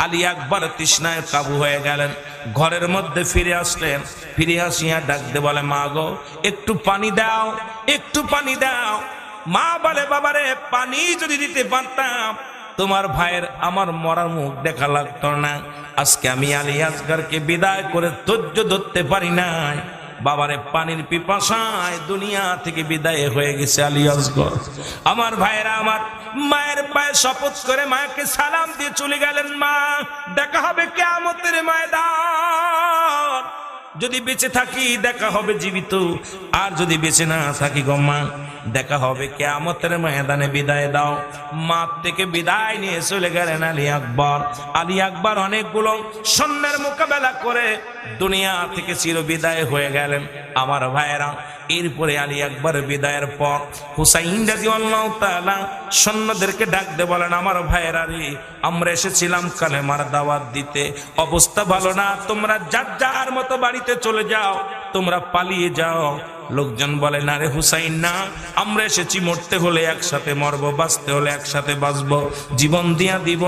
আলী আকবর তৃষ্ণায় কাবু হয়ে গেলেন। ঘরের মধ্যে ফিরে আসলেন। ফিরে আসিয়া ডাকতে বলে, মা গো, একটু পানি দাও, একটু পানি দাও। মা বলে, বাবারে, পানি যদি দিতে পারতাম তোমার ভাইয়ের আমার মরার মুখ দেখা লাগতো না। আজকে আমি আলী আসগরকে বিদায় করে ধৈর্য ধরতে পারি নাই। বাবারে পানির পিপাসায় দুনিয়া থেকে বিদায় হয়ে গেছে আলী আসগর। আমার ভাইয়েরা আমার মায়ের পায়ে শপথ করে মাকে সালাম দিয়ে চলে গেলেন। মা, দেখা হবে কিয়ামতের ময়দান। যদি বেঁচে থাকি দেখা হবে জীবিত, আর যদি বেঁচে না থাকি গো মা দেখা হবে কিয়ামতের ময়দানে, বিদায় দাও। মা থেকে বিদায় নিয়ে চলে গেলেন আলী আকবর। আলী আকবর অনেকগুলো সৈন্যের মোকাবেলা করে দুনিয়া থেকে চির বিদায় হয়ে গেলেন। আমার ভাইয়েরা, এরপরে আলী আকবর বিদায়ের পর হুসাইন রাদিয়াল্লাহু তাআলা সৈন্যদেরকে ডাক দিয়ে বলেন, আমার ভাইয়েরা রে, আমরা এসেছিলাম কালেমার দাওয়াত দিতে, অবস্থা ভালো না, তোমরা যার যার মতো বাড়িতে চলে যাও, তোমরা পালিয়ে যাও। লোকজন বলে, না রে হুসাইন, না, আমরা এসেছি মরতে হলে একসাথে মরবো, বাঁচতে হলে একসাথে বাঁচবো, জীবন দিয়া দিব।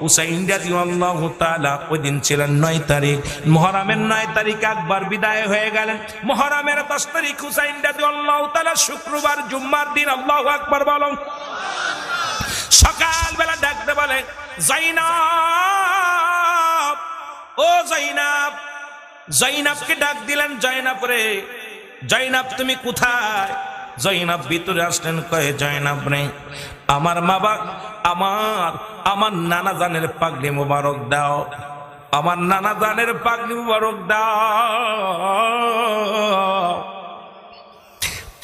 হুসাইন রাদিয়াল্লাহু তাআলা ওই দিন ছিলেন 9 তারিখ, মুহররমের 9 তারিখ আকবর বিদায় হয়ে গেলেন। মুহররমের 10 তারিখ হুসাইন রাদিয়াল্লাহু তাআলা শুক্রবার জুম্মার দিন, আল্লাহু আকবার বলুন। সকালবেলা ডাকতে বলে, জাইনাব, ও জাইনাব। জাইনাবকে ডাক দিলেন, জাইনাব রে, জাইনাব তুমি কোথায়? জাইনাব ভিতরে আসলেন, কয়ে, জাইনাব রে, আমার মা বাবা আমার নানা জানের পাগড়ি মুবারক দাও, আমার নানা জানের পাগড়ি মুবারক দাও।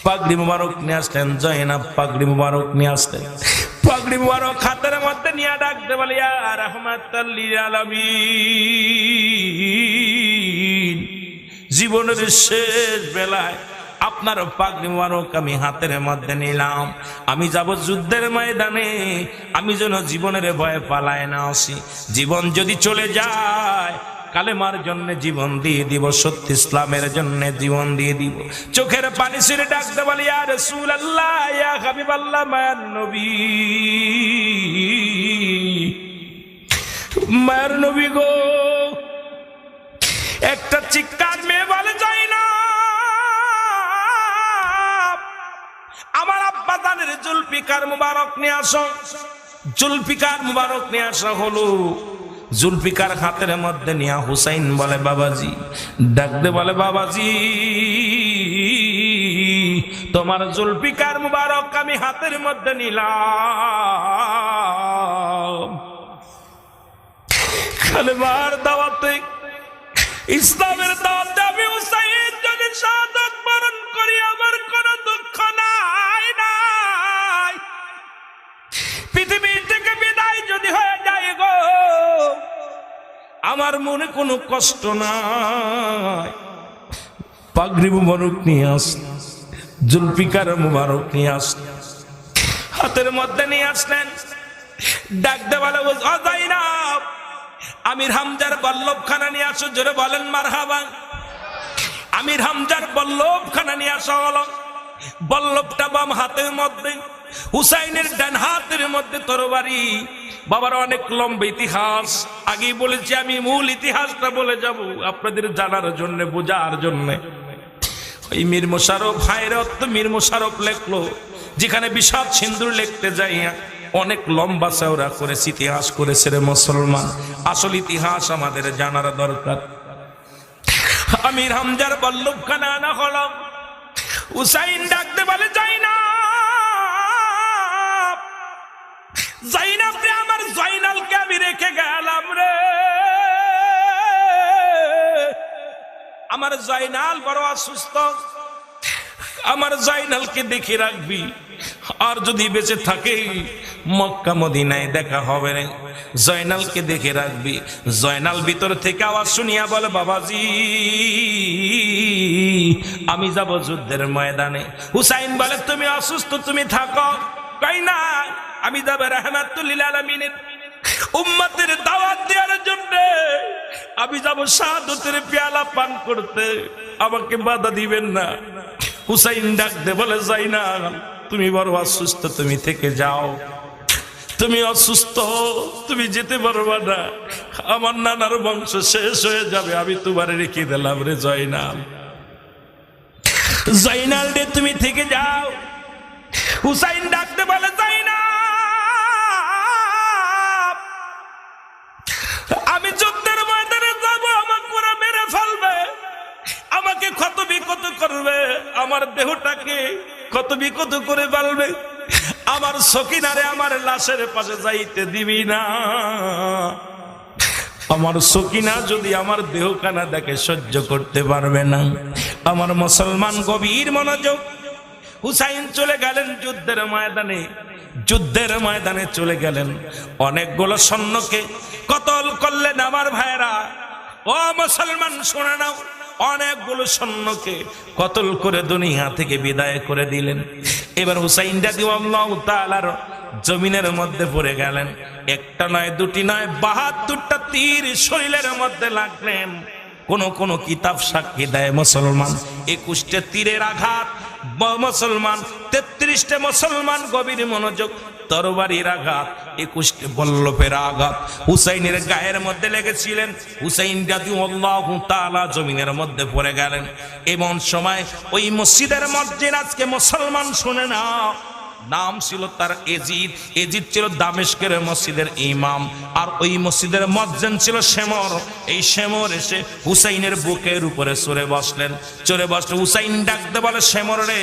পাগড়ি মুবারক নিয়ে আসলেন জাইনাব, পাগড়ি মুবারক নিয়ে আসলেন। পাগড়ি মুবারক হাতের মধ্যে নিয়ে ডাকতে বলে, ইয়া রাহমাতাল লিল আলামিন, জীবনের শেষ বেলায় আপনার পাগড়ি মুবারক আমি হাতের মধ্যে নিলাম। আমি যাব যুদ্ধের ময়দানে, আমি যেন জীবনের ভয়ে পালায় না আসি। জীবন যদি চলে যায়, কালেমার জন্য জীবন দিয়ে দিব, সত্য ইসলামের জন্য জীবন দিয়ে দিব। চোখের পানি ছেড়ে ডাকতে বলি, ইয়া রাসূলুল্লাহ, ইয়া হাবিবাল্লাহ, মায়ার নবী, মায়ার নবী গো। একটা চিৎকার মেয়ে বলে, যাই না, আমার আব্বা জানের জুলফিকার মুবারক নিয়ে আসো। জুলফিকার মুবারক নিয়ে আসা হলো। জুলফিকার হাতের মধ্যে নিয়ে হুসাইন বলে, বাবাজি, ডাকতে বলে, বাবাজি, তোমার জুলফিকার মুবারক আমি হাতের মধ্যে নিলাম। কালেমার দাওয়াতে, ইসলামের দাওয়াতে আমি হুসাইন যদি শাহাদাত বরণ করি, আমার কোনো দুঃখ নাই নাই। পৃথিবী থেকে বিদায় যদি হয়ে যায় গো, আমার মনে কোনো কষ্ট নাই। পাগড়ি মুবারক নিয়ে আস, জুলফিকার মুবারক নিয়ে আস, হাতের মধ্যে নিয়ে আসলেন। ডাকতে বলে, ও জাইনাব, আমির হামজার বল্লভখানা নিয়ে আসো। জোরে বলেন মারহাবা। আমির হামজার বল্লভখানা নিয়ে আসা হলো। বল্লভটা বাম হাতের মধ্যে, হুসাইনের ডান হাতের মধ্যে তরবারি। বাবার অনেক লম্বা ইতিহাস, আগেই বলেছি আমি, মূল ইতিহাসটা বলে যাব আপনাদের জানার জন্য, বোঝার জন্য। ওই মীর মোশাররফ, হায়রত মীর মোশাররফ লেখলো, যেখানে বিষাদ সিন্ধুর লিখতে যাইয়া অনেক লম্বা চওড়া করে ইতিহাস করেছে রে মুসলমান। আসল ইতিহাস আমাদের জানার দরকার। আমির হামজার বল্লভখানা আনা হলো। হুসাইন ডাকতে বলে, জাইনাব, জাইনাব রে, আমার জয়নালকে আমি রেখে গেলাম রে, আমার জয়নাল বড় অসুস্থ, আমার জয়নালকে দেখে রাখবি, আর যদি বেঁচে থাকে মক্কা মদিনায় দেখা হবে রে, জয়নালকে দেখে রাখবি। জয়নাল ভিতর থেকে আওয়াজ শুনিয়া বলে, বাবাজি, আমি যাব যুদ্ধের ময়দানে। হুসাইন বলে, তুমি অসুস্থ, তুমি থাকো। কই না, আমি যাব রাহমাতুল লিল আলামিনের উম্মতের দাওয়াত দেওয়ার জন্য, আমি যাব শাহাদাতের পেয়ালা পান করতে, আমাকে বাধা দিবেন না। হুসাইন ডাকতে বলে, জাইনাব, তুমি বড় অসুস্থ, তুমি থেকে যাও, তুমি অসুস্থ, তুমি যেতে পারবা না, আমার নানার বংশ শেষ হয়ে যাবে, আমি তোমারে রেখে দিলাম রে জয়নাল। জয়নাল রে, তুমি থেকে যাও। হুসাইন ডাকতে বলে, জাইনাব, বিকত করবে, আমার দেহটাকে কত বিকত করে ফেলবে। আমার সকিনারে আমার লাশের পাশে যাইতে দিবি না। আমার সকিনা যদি আমার দেহখানা দেখে সহ্য করতে পারবে না। আমার মুসলমান গভীর মনোযোগ। হুসাইন চলে গেলেন যুদ্ধের ময়দানে, যুদ্ধের ময়দানে চলে গেলেন, অনেকগুলো সৈন্যকে কতল করলেন। আমার ভাইরা, ও মুসলমান শোনা নাও, অনেকগুলো সৈন্যকে কতল করে দুনিয়া থেকে বিদায় করে দিলেন। এবার হুসাইন রাদিয়াল্লাহু তাআলার জমিনের মধ্যে পড়ে গেলেন। একটা নয়, দুটি নয়, ৭২টা তীর শরীরের মধ্যে লাগলেন। কোন কোন কিতাব সাক্ষী দেয় মুসলমান ২১টা তীরের আঘাত, মুসলমান ৩৩টা মুসলমান গভীর মনোযোগ, তরবারির আঘাত, ২১টা বল্লভের আঘাত হুসাইনের গায়ের মধ্যে লেগেছিলেন। হুসাইন রাদিয়াল্লাহু তাআলা জমিনের মধ্যে পড়ে গেলেন। এমন সময় ওই মসজিদের মসজিদ, আজকে মুসলমান শুনে না, নাম ছিল তার এজিদ। এজিদ ছিল দামেস্কের মসজিদের ইমাম, আর ওই মসজিদের মুয়াজ্জিন ছিল শেমর। এই শেমর এসে হুসাইনের বুকের উপরে চড়ে বসলেন। চড়ে বসলে হুসাইন ডাকতে বলে, শেমর রে,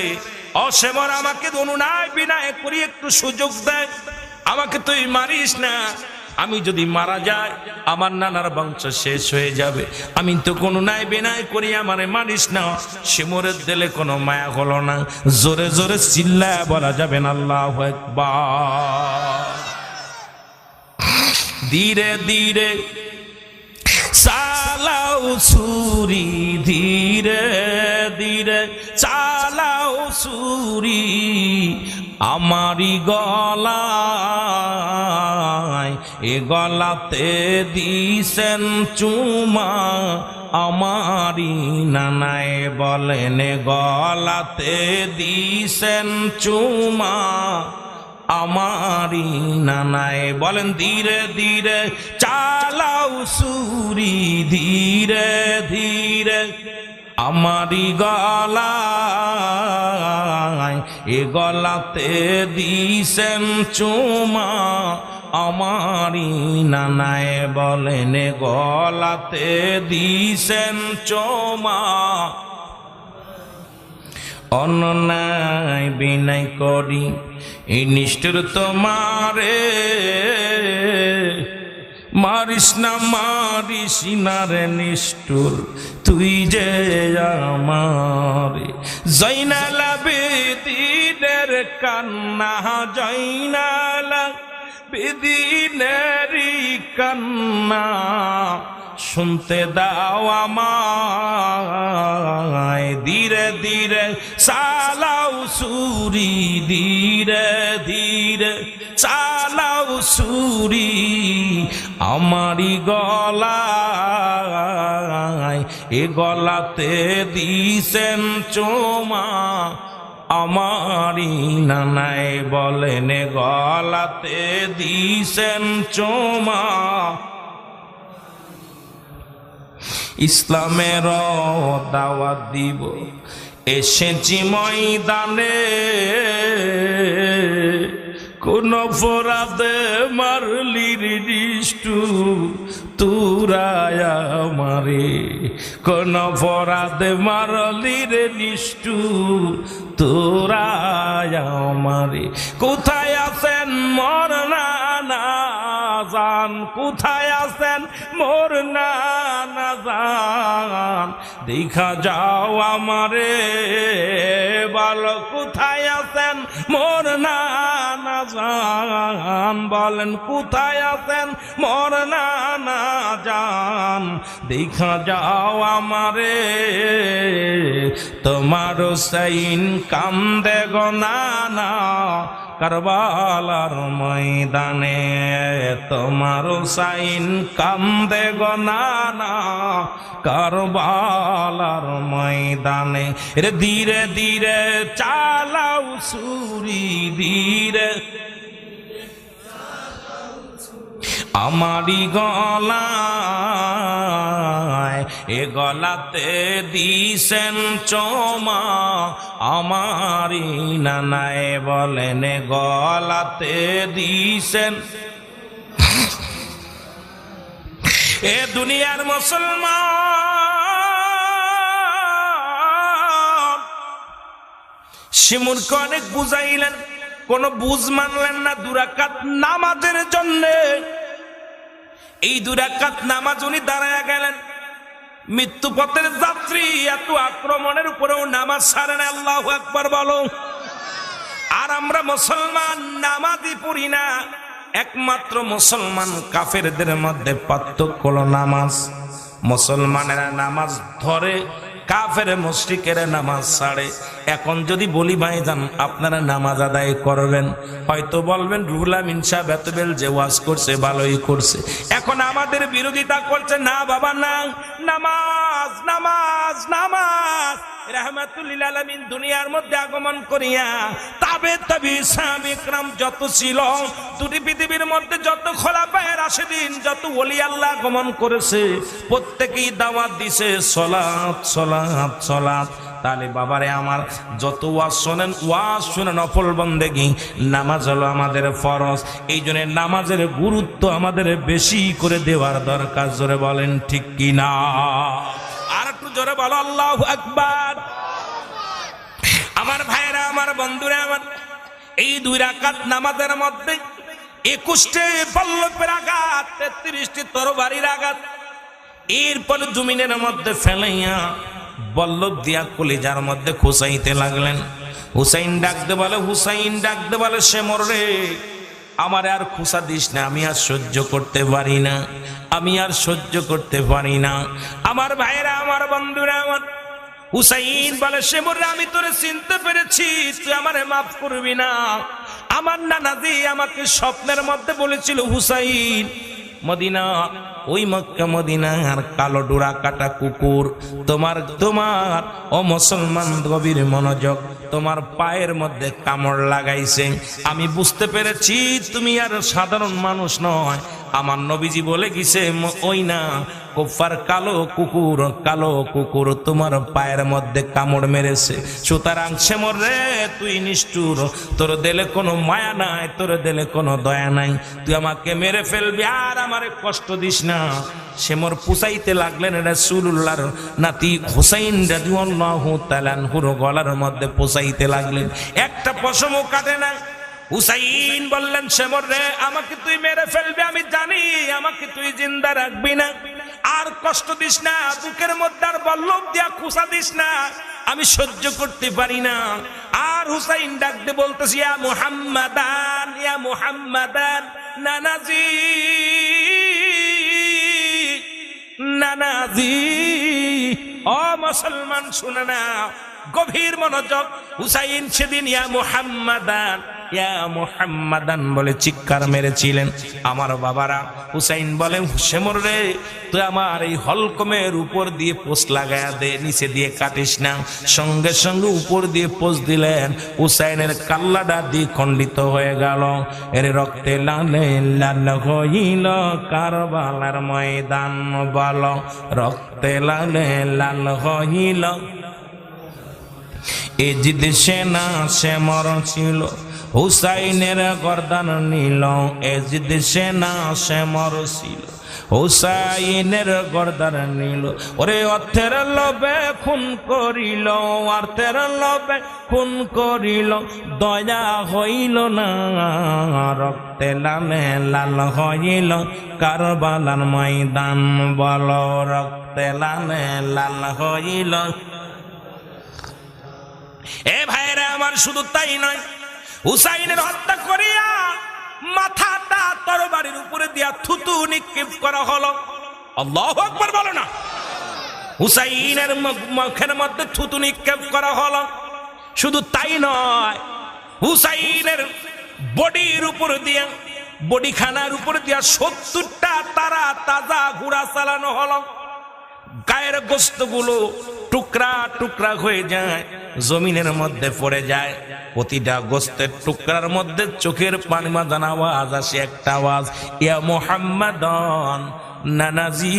ও শেমর, আমাকে অনুনয় বিনয় করি একটু সুযোগ দেয়, আমাকে তুই মারিস না। আমি যদি মারা যাই আমার নানার বংশ শেষ হয়ে যাবে। আমি তো কোনো নাই বিনয় করি, আমারে মারিস না। শিমরের দিলে কোনো মায়া হলো না। জোরে জোরে চিল্লায় বলা যাবে না আল্লাহু আকবার। ধীরে ধীরে চালাও ছুরি, ধীরে ধীরে চালাও ছুরি, আমারি গলায় এ গলাতে দিছেন চুমা, আমারি নানায় বলেন গলাতে দিছেন চুমা, আমারি নানায় বলেন। ধীরে ধীরে চালাও ছুরি, ধীরে ধীরে আমারি গলায় এ গলাতে দিছেন চুমা, আমারি নানায় বলেন গলাতে দিছেন চুমা। অন্যায় বিনয় করি এই নিষ্ঠুর তোমারে, মারিস না মারিস না রে নিষ্ঠুর তুই যে আমারে। জয়নাল আবেদিনের কান্না, জয়নাল আবেদিনের কান্না, শুনতে দাও আমায়। ধীরে ধীরে চালাও ছুরি, ধীরে ধীরে চালাও ছুরি, আমারি গলায় এ গলাতে দিছেন চুমা, আমারি নানায় বলেন গলাতে দিছেন চুমা। ইসলামের দাওয়াত দিব এসেছি ময়দানে, কোন অপরাধে মারলি নিষ্ঠুর তুরায় আমারে, কোন অপরাধে মারলি রে নিষ্ঠুর তুরায় আমারে। কোথায় আছেন মোর নানা জান, কোথায় আছেন মোর নানা জান, দেখা যাও আমারে বলো, কোথায় আছেন মোর নানা জান, বলেন কোথায় আছেন মোর নানা জান, দেখা যাও আমারে। তোমার হুসাইন কান্দে গো নানা কারবালার ময়দানে, তোমার হুসাইন কান্দে গো নানা কারবালার ময়দানে। রে ধীরে ধীরে চালাও ছুরি, ধীরে আমারি গলায় এ গলাতে দিছেন চুমা, আমারি নানায় বলেন গলাতে দিছেন। এ দুনিয়ার মুসলমান শিমুরকে অনেক বুঝাইলেন, কোন বুঝ মানলেন না। 2 রাকাত নামাজের জন্য এই 2 রাকাত নামাজ উনি দাঁড়ায়া গেলেন। মৃত্যু পথের যাত্রী এত আক্রমণের উপরেও নামাজ ছাড়ে না। আল্লাহু আকবার বলো। আর আমরা মুসলমান নামাজই পড়ি না। একমাত্র মুসলমান কাফেরদের মধ্যে পার্থক্য হলো নামাজ। মুসলমানেরা নামাজ ধরে, কাফের মুশরিকেরা নামাজ ছাড়ে। এখন যদি বলি ভাইজান আপনারা নামাজ আদায় করবেন, হয়তো বলবেন রুহুল আমিন সাহেব এতবেল যে ওয়াজ করছে ভালোই করছে, এখন আমাদের বিরোধিতা করছে। না বাবা না, নামাজ নামাজ নামাজ। রাহমাতুল লিল আলামিন দুনিয়ার মধ্যে আগমন করিয়া তাবে সাহাবা ইকরাম যত ছিল, দুটি পৃথিবীর মধ্যে যত খোলাফায়ে রাশিদিন, যত ওলি আল্লাহ আগমন করেছে, প্রত্যেকেই দাওয়াত দিছে সালাত সালাত সালাত। তাহলে বাবারে আমার, যত ওয়াজ শোনেন, ওয়াজ শুনে নফল বন্দেগী, নামাজ হলো আমাদের ফরজ। এই জন্য নামাজের গুরুত্ব আমাদের বেশি করে দেওয়ার দরকার। জোরে বলেন ঠিক কি না? আর একটু জোরে বলো আল্লাহু আকবার। আমার ভাইরা, আমার বন্ধুরা আমার, এই 2 রাকাত নামাজের মধ্যে 21টি পল্লবের আঘাত, 33টি তরবারির আঘাত। এরপর জমিনের মধ্যে ফেলাইয়া বল্লভ দিয়া কলিজার মধ্যে খুসাইতে লাগলেন। হুসাইন ডাকতে বলে, হুসাইন ডাকতে বলে, শেমর রে, আমার আর খুসা দিস না, আমি আর সহ্য করতে পারি না, আমি আর সহ্য করতে পারি না। আমার ভাইরা, আমার বন্ধুরা আমার, হুসাইন বলে, শেমর রে, আমি তোরে চিনতে পেরেছি, তুই আমারে মাফ করবি না। আমার নানাজি আমাকে স্বপ্নের মধ্যে বলেছিল, হুসাইন, মদিনা, ওই মক্কা মদিনার কালো ডোরা কাটা কুকুর তোমার ও মুসলমান গভীর মনোযোগ, তোমার পায়ের মধ্যে কামড় লাগাইছে। আমি বুঝতে পেরেছি তুমি আর সাধারণ মানুষ নয়। আমার নবীজি বলে গেছে, ওই না কুফার কালো কুকুর তোমার পায়ের মধ্যে কামড় মেরেছে। সুতরাং শেমর রে, তুই নিষ্ঠুর, তোর দিলে কোনো মায়া নাই, তোর দিলে কোনো দয়া নাই, তুই আমাকে মেরে ফেলবি, আর আমারে কষ্ট দিস না। শেমর পুষাইতে লাগলেন রাসূলুল্লাহর নাতি হুসাইন রাদিয়াল্লাহু তাআলা আনহুর গলার মধ্যে পুষাইতে লাগলেন। একটা পশমও কাটে না। হুসাইন বললেন, শেমর রে, আমাকে তুই মেরে ফেলবি, আমি জানি, আমাকে তুই জিন্দা রাখবি না, আর কষ্ট দিস না, বুকের মধ্যে আর বল্লভ দিয়া খুসা দিস না, আমি সহ্য করতে পারি না। আর হুসাইন ডাকতে বলতেছি, ইয়া মুহাম্মাদান, ইয়া মুহাম্মাদান, নানাজি নানাজি। ও মুসলমান শুনে না, গভীর মনোযোগ। হুসাইন সেদিন ইয়া মুহাম্মাদান, ইয়া মুহাম্মাদান বলে চিৎকার মেরেছিলেন। আমার বাবারা, হুসাইন বলে, শেমর রে, তুই আমার এই হলকমের উপর দিয়ে পোস্ট লাগায়া দে, নিচে দিয়ে কাটিস না। সঙ্গে সঙ্গে উপর দিয়ে পোস্ট দিলেন। হুসাইনের কাল্লাটা দ্বিখণ্ডিত হয়ে গেল। এর রক্তে লালে লাল হইল কারবালার ময়দান, বল রক্তে লালে লাল হইল। এজিদ সেনা শেমর ছিল, হুসাইনের গর্দান নিল। এজিদ সেনা শেমর ছিল, হুসাইনের গর্দান নিল। ওরে অর্থের লোভে খুন করিল, অর্থের লোভে খুন করিল, দয়া হইল না। রক্তে লালে লাল হইল কারবালার ময়দান, বল রক্তে লালে লাল হইল। এ ভাইরা আমার, শুধু তাই নয়, হুসাইনের হত্যা করিয়া মাথাটা তরবারির উপরে দিয়া থুতু নিক্ষেপ করা হলো। আল্লাহু আকবার বলো না। হুসাইনের মুখের মধ্যে থুতু নিক্ষেপ করা হলো। শুধু তাই নয়, হুসাইনের বডির উপর দিয়া, বডিখানার উপর দিয়া 70টা তারা তাজা ঘোড়া চালানো হলো। গায়ের গোস্তগুলো টুকরা টুকরা হয়ে যায়, জমিনের মধ্যে পড়ে যায়। প্রতিটা গোস্তের টুকরার মধ্যে চোখের পানি মাদান আওয়াজ আসে, একটা আওয়াজ, ইয়া মুহাম্মাদান নানাজি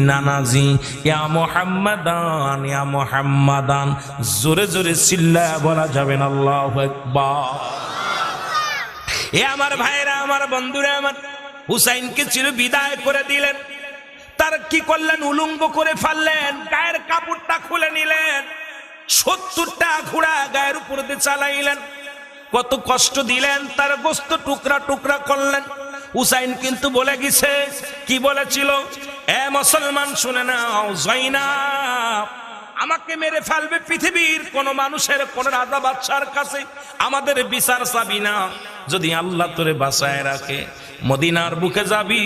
নানাজি, ইয়া মুহাম্মাদান ইয়া মুহাম্মাদান। জোরে জোরে চিল্লায়া বলা যাবে না আল্লাহু আকবার। এ আমার ভাইরা, আমার বন্ধুরা আমার, হুসাইনকে চির বিদায় করে দিলেন। তার কি করলেন? উলঙ্গ করে ফেললেন, গায়ের কাপড়টা খুলে নিলেন। 70টা ঘোড়া গায়ের উপর দিয়ে চালাইলেন, কত কষ্ট দিলেন, তার গোস্ত টুকরা টুকরা করলেন। হুসাইন কিন্তু বলে গেছে, কি বলেছিল? এ মুসলমান শুনে নাও, জয়নাব আমাকে মেরে ফেলবে, পৃথিবীর কোন মানুষের কোন রাজা বাদশার কাছে আমাদের বিচার চাবি না, যদি আল্লাহ তোরে বাঁচায় রাখে মদিনার বুকে যাবি,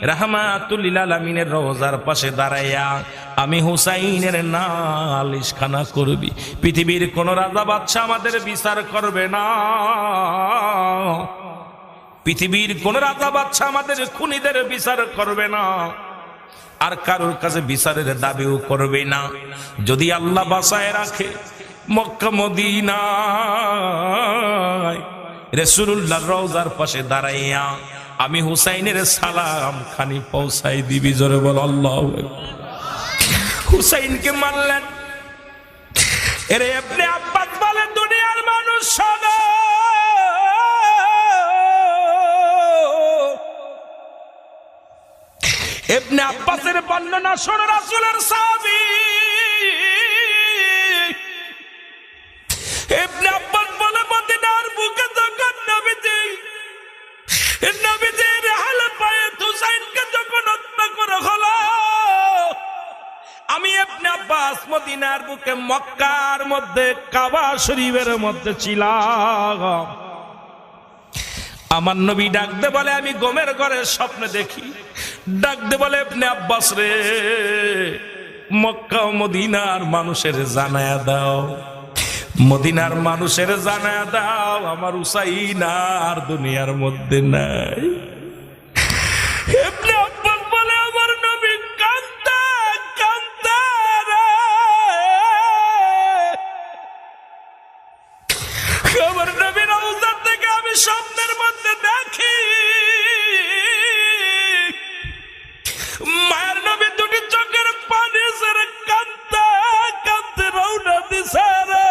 রাহমাতুল লিল আলামিনের রওজার পাশে দাঁড়াইয়া আমি হুসাইনের নালিশখানা করবি, পৃথিবীর কোন রাজা বাদশা আমাদের বিচার করবে না, পৃথিবীর কোন রাজা বাদশা আমাদের খুনিদের বিচার করবে না, আর কারোর কাছে বিচারের দাবিও করবে না, যদি আল্লাহ বাঁচায় রাখে মক্কা মদিনায় রাসূলুল্লাহর রওজার পাশে দাঁড়াইয়া আমি হুসাইনের সালাম খানি পৌঁছাই দিবি। জোরে বল আল্লাহু আকবার। হুসাইনকে মারলেন। এরে ইবনে আব্বাস বলে, দুনিয়ার মানুষ শোনো, ইবনে আব্বাসের বর্ণনা শোনো, রাসূলের সাহাবী ইবনে আব্বাস বলে, মদিনার বুকে যখন নবীজির হালত পায়ে হুসাইনকে যখন হত্যা করা হলো, আমি ইবনে আব্বাস মদিনার বুকে মক্কার মধ্যে কাবা শরীফের মধ্যে ছিলাম। আমার নবী ডাকতে বলে, আমি গমের ঘরে স্বপ্নে দেখি, ডাকতে বলে, ইবনে আব্বাস রে, মক্কা ও মদিনার মানুষের জানায়া দাও, মদিনার মানুষের জানায়া দাও আমার হুসাইন আর দুনিয়ার মধ্যে নাই। ইবনে আব্বাস বলে, আমার নবী কাঁদতে কাঁদতে রে, আমার নবীর রওজা থেকে আমি স্বপ্নের মধ্যে দেখি মায়ের নবী দুটি চোখের পানি ছেড়ে কাঁদতে কাঁদতে রওনা দিছে রে।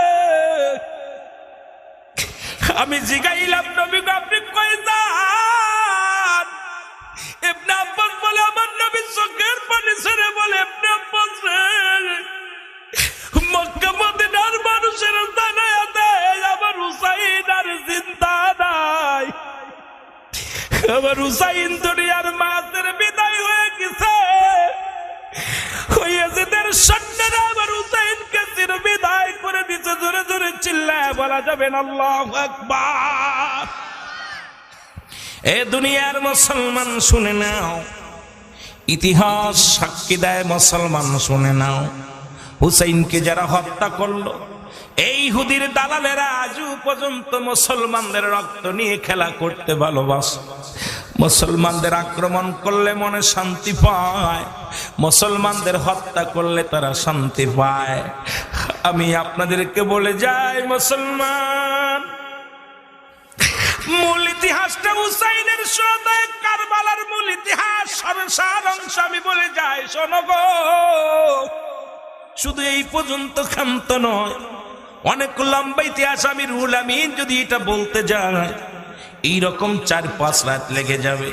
আমি জিগাইলাম, নবী আপনি কই যান? ইবনে আব্বাস বলে, আমার নবী চোখের পানি ছেড়ে বলে, ইবনে আব্বাস রে, মক্কা মদিনার মানুষের জানায়া দেয় আমার হুসাইন আর জিন্দা নাই, আমার হুসাইন দুনিয়ার মাঝের বিদায় হয়ে গেছে, ইয়াজিদের সৈন্যরা আমার হুসাইনকে চির বিদায় করে দিতে। জোরে জোরে চিল্লায় বলা যাবে না আল্লাহু আকবার। এ দুনিয়ার মুসলমান শুনে নাও, ইতিহাস সাক্ষী দেয়, মুসলমান শুনে নাও, হুসাইনকে যারা হত্যা করলো, এই ইহুদির দালালেরা আজও পর্যন্ত মুসলমানদের রক্ত নিয়ে খেলা করতে ভালোবাসে, মুসলমানদের আক্রমণ করলে মনে শান্তি পায়, মুসলমানদের হত্যা করলে তারা শান্তি পায়। আমি আপনাদেরকে বলে যাই, মুসলমান, মূল ইতিহাসটা হুসাইনের সদায় কারবালার মূল ইতিহাস সর্বসার অংশ আমি বলে যাই, শোনো গো, শুধু এই পর্যন্ত ক্ষান্ত নয়, অনেক লম্বা ইতিহাস। আমি রুহুল আমিন যদি এটা বলতে যাই এইরকম 4-5 রাত লেগে যাবে।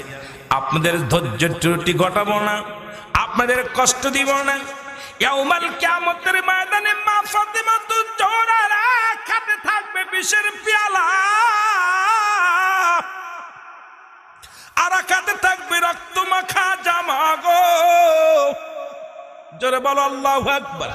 আপনাদের ধৈর্য ত্রুটি ঘটাবো না, আপনাদের কষ্ট দিব না। ইয়াউমাল কিয়ামতের ময়দানে মা ফাতেমা তো জোহরার হাতে থাকবে বিষের পেয়ালা, আর হাতে থাকবে রক্ত মাখা জামা গো। জোরে বলো আল্লাহু আকবার।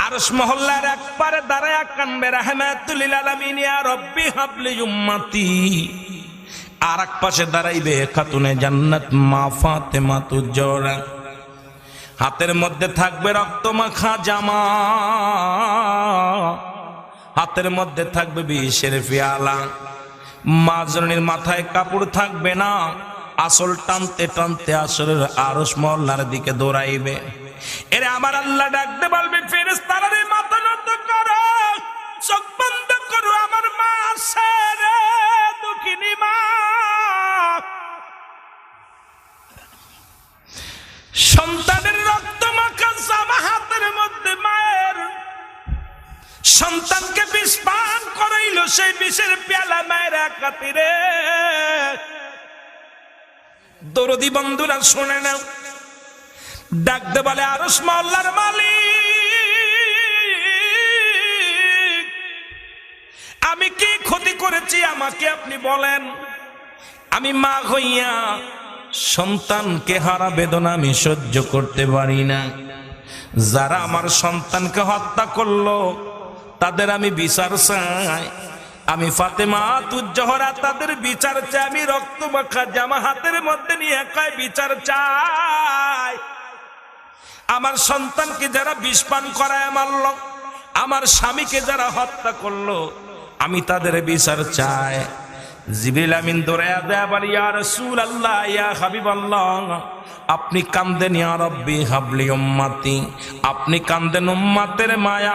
আরশ মহল্লার একবারে দাঁড়ায়া কানবে, রাহমাতুল লিল আলামিন ইয়া রব্বি হাবলি উম্মতি। আর এক পাশে দাঁড়াইবে খাতুনে জান্নাত মা ফাতেমা তু জোহরা, হাতের মধ্যে থাকবে রক্ত মাখা জামা, হাতের মধ্যে থাকবে বিষের পেয়ালা, মা জননীর মাথায় কাপড় থাকবে না, আসল টানতে টানতে আসরের আরশ মহল্লার দিকে দৌড়াইবে। এরে আমার আল্লাহ ডাকতে বলবে, ফেরেশতারা রে মাথা নত করো, চোখ বন্ধ করো, আমার মা আসে রে, দুঃখিনী মা। সন্তানের রক্ত মাখা জামা হাতের মধ্যে, মায়ের সন্তানকে বিষ পান করাইল, সেই বিষের পেয়ালা মায়ের খাতিরে। দরদি বন্ধুরা শুনে নাও, ডাক দে বলে আরশ মাওলার মালিক, আমি কি ক্ষতি করেছি আমাকে আপনি বলেন। আমি মা হইয়া সন্তানকে হারা বেদনা আমি সহ্য করতে পারি না। যারা আমার সন্তানকে হত্যা করলো তাদের আমি বিচার চাই। আমি ফাতেমা তুজ্জোহরা তাদের বিচার চাই। আমি রক্ত মাখা জামা হাতের মধ্যে নিয়ে কয় বিচার চাই। আমার সন্তানকে যারা বিষ পান করায় মারল, আমার স্বামীকে যারা হত্যা করলো, আমি তাদের বিচার চাই। জিবরিল আমিন দৌড়ায়া দেয়া বলে ইয়া রাসূলুল্লাহ ইয়া হাবিবাল্লাহ, আপনি কান্দেন ইয়া রাব্বি হাবলি উম্মতি, আপনি কান্দেন উম্মতের মায়ায়,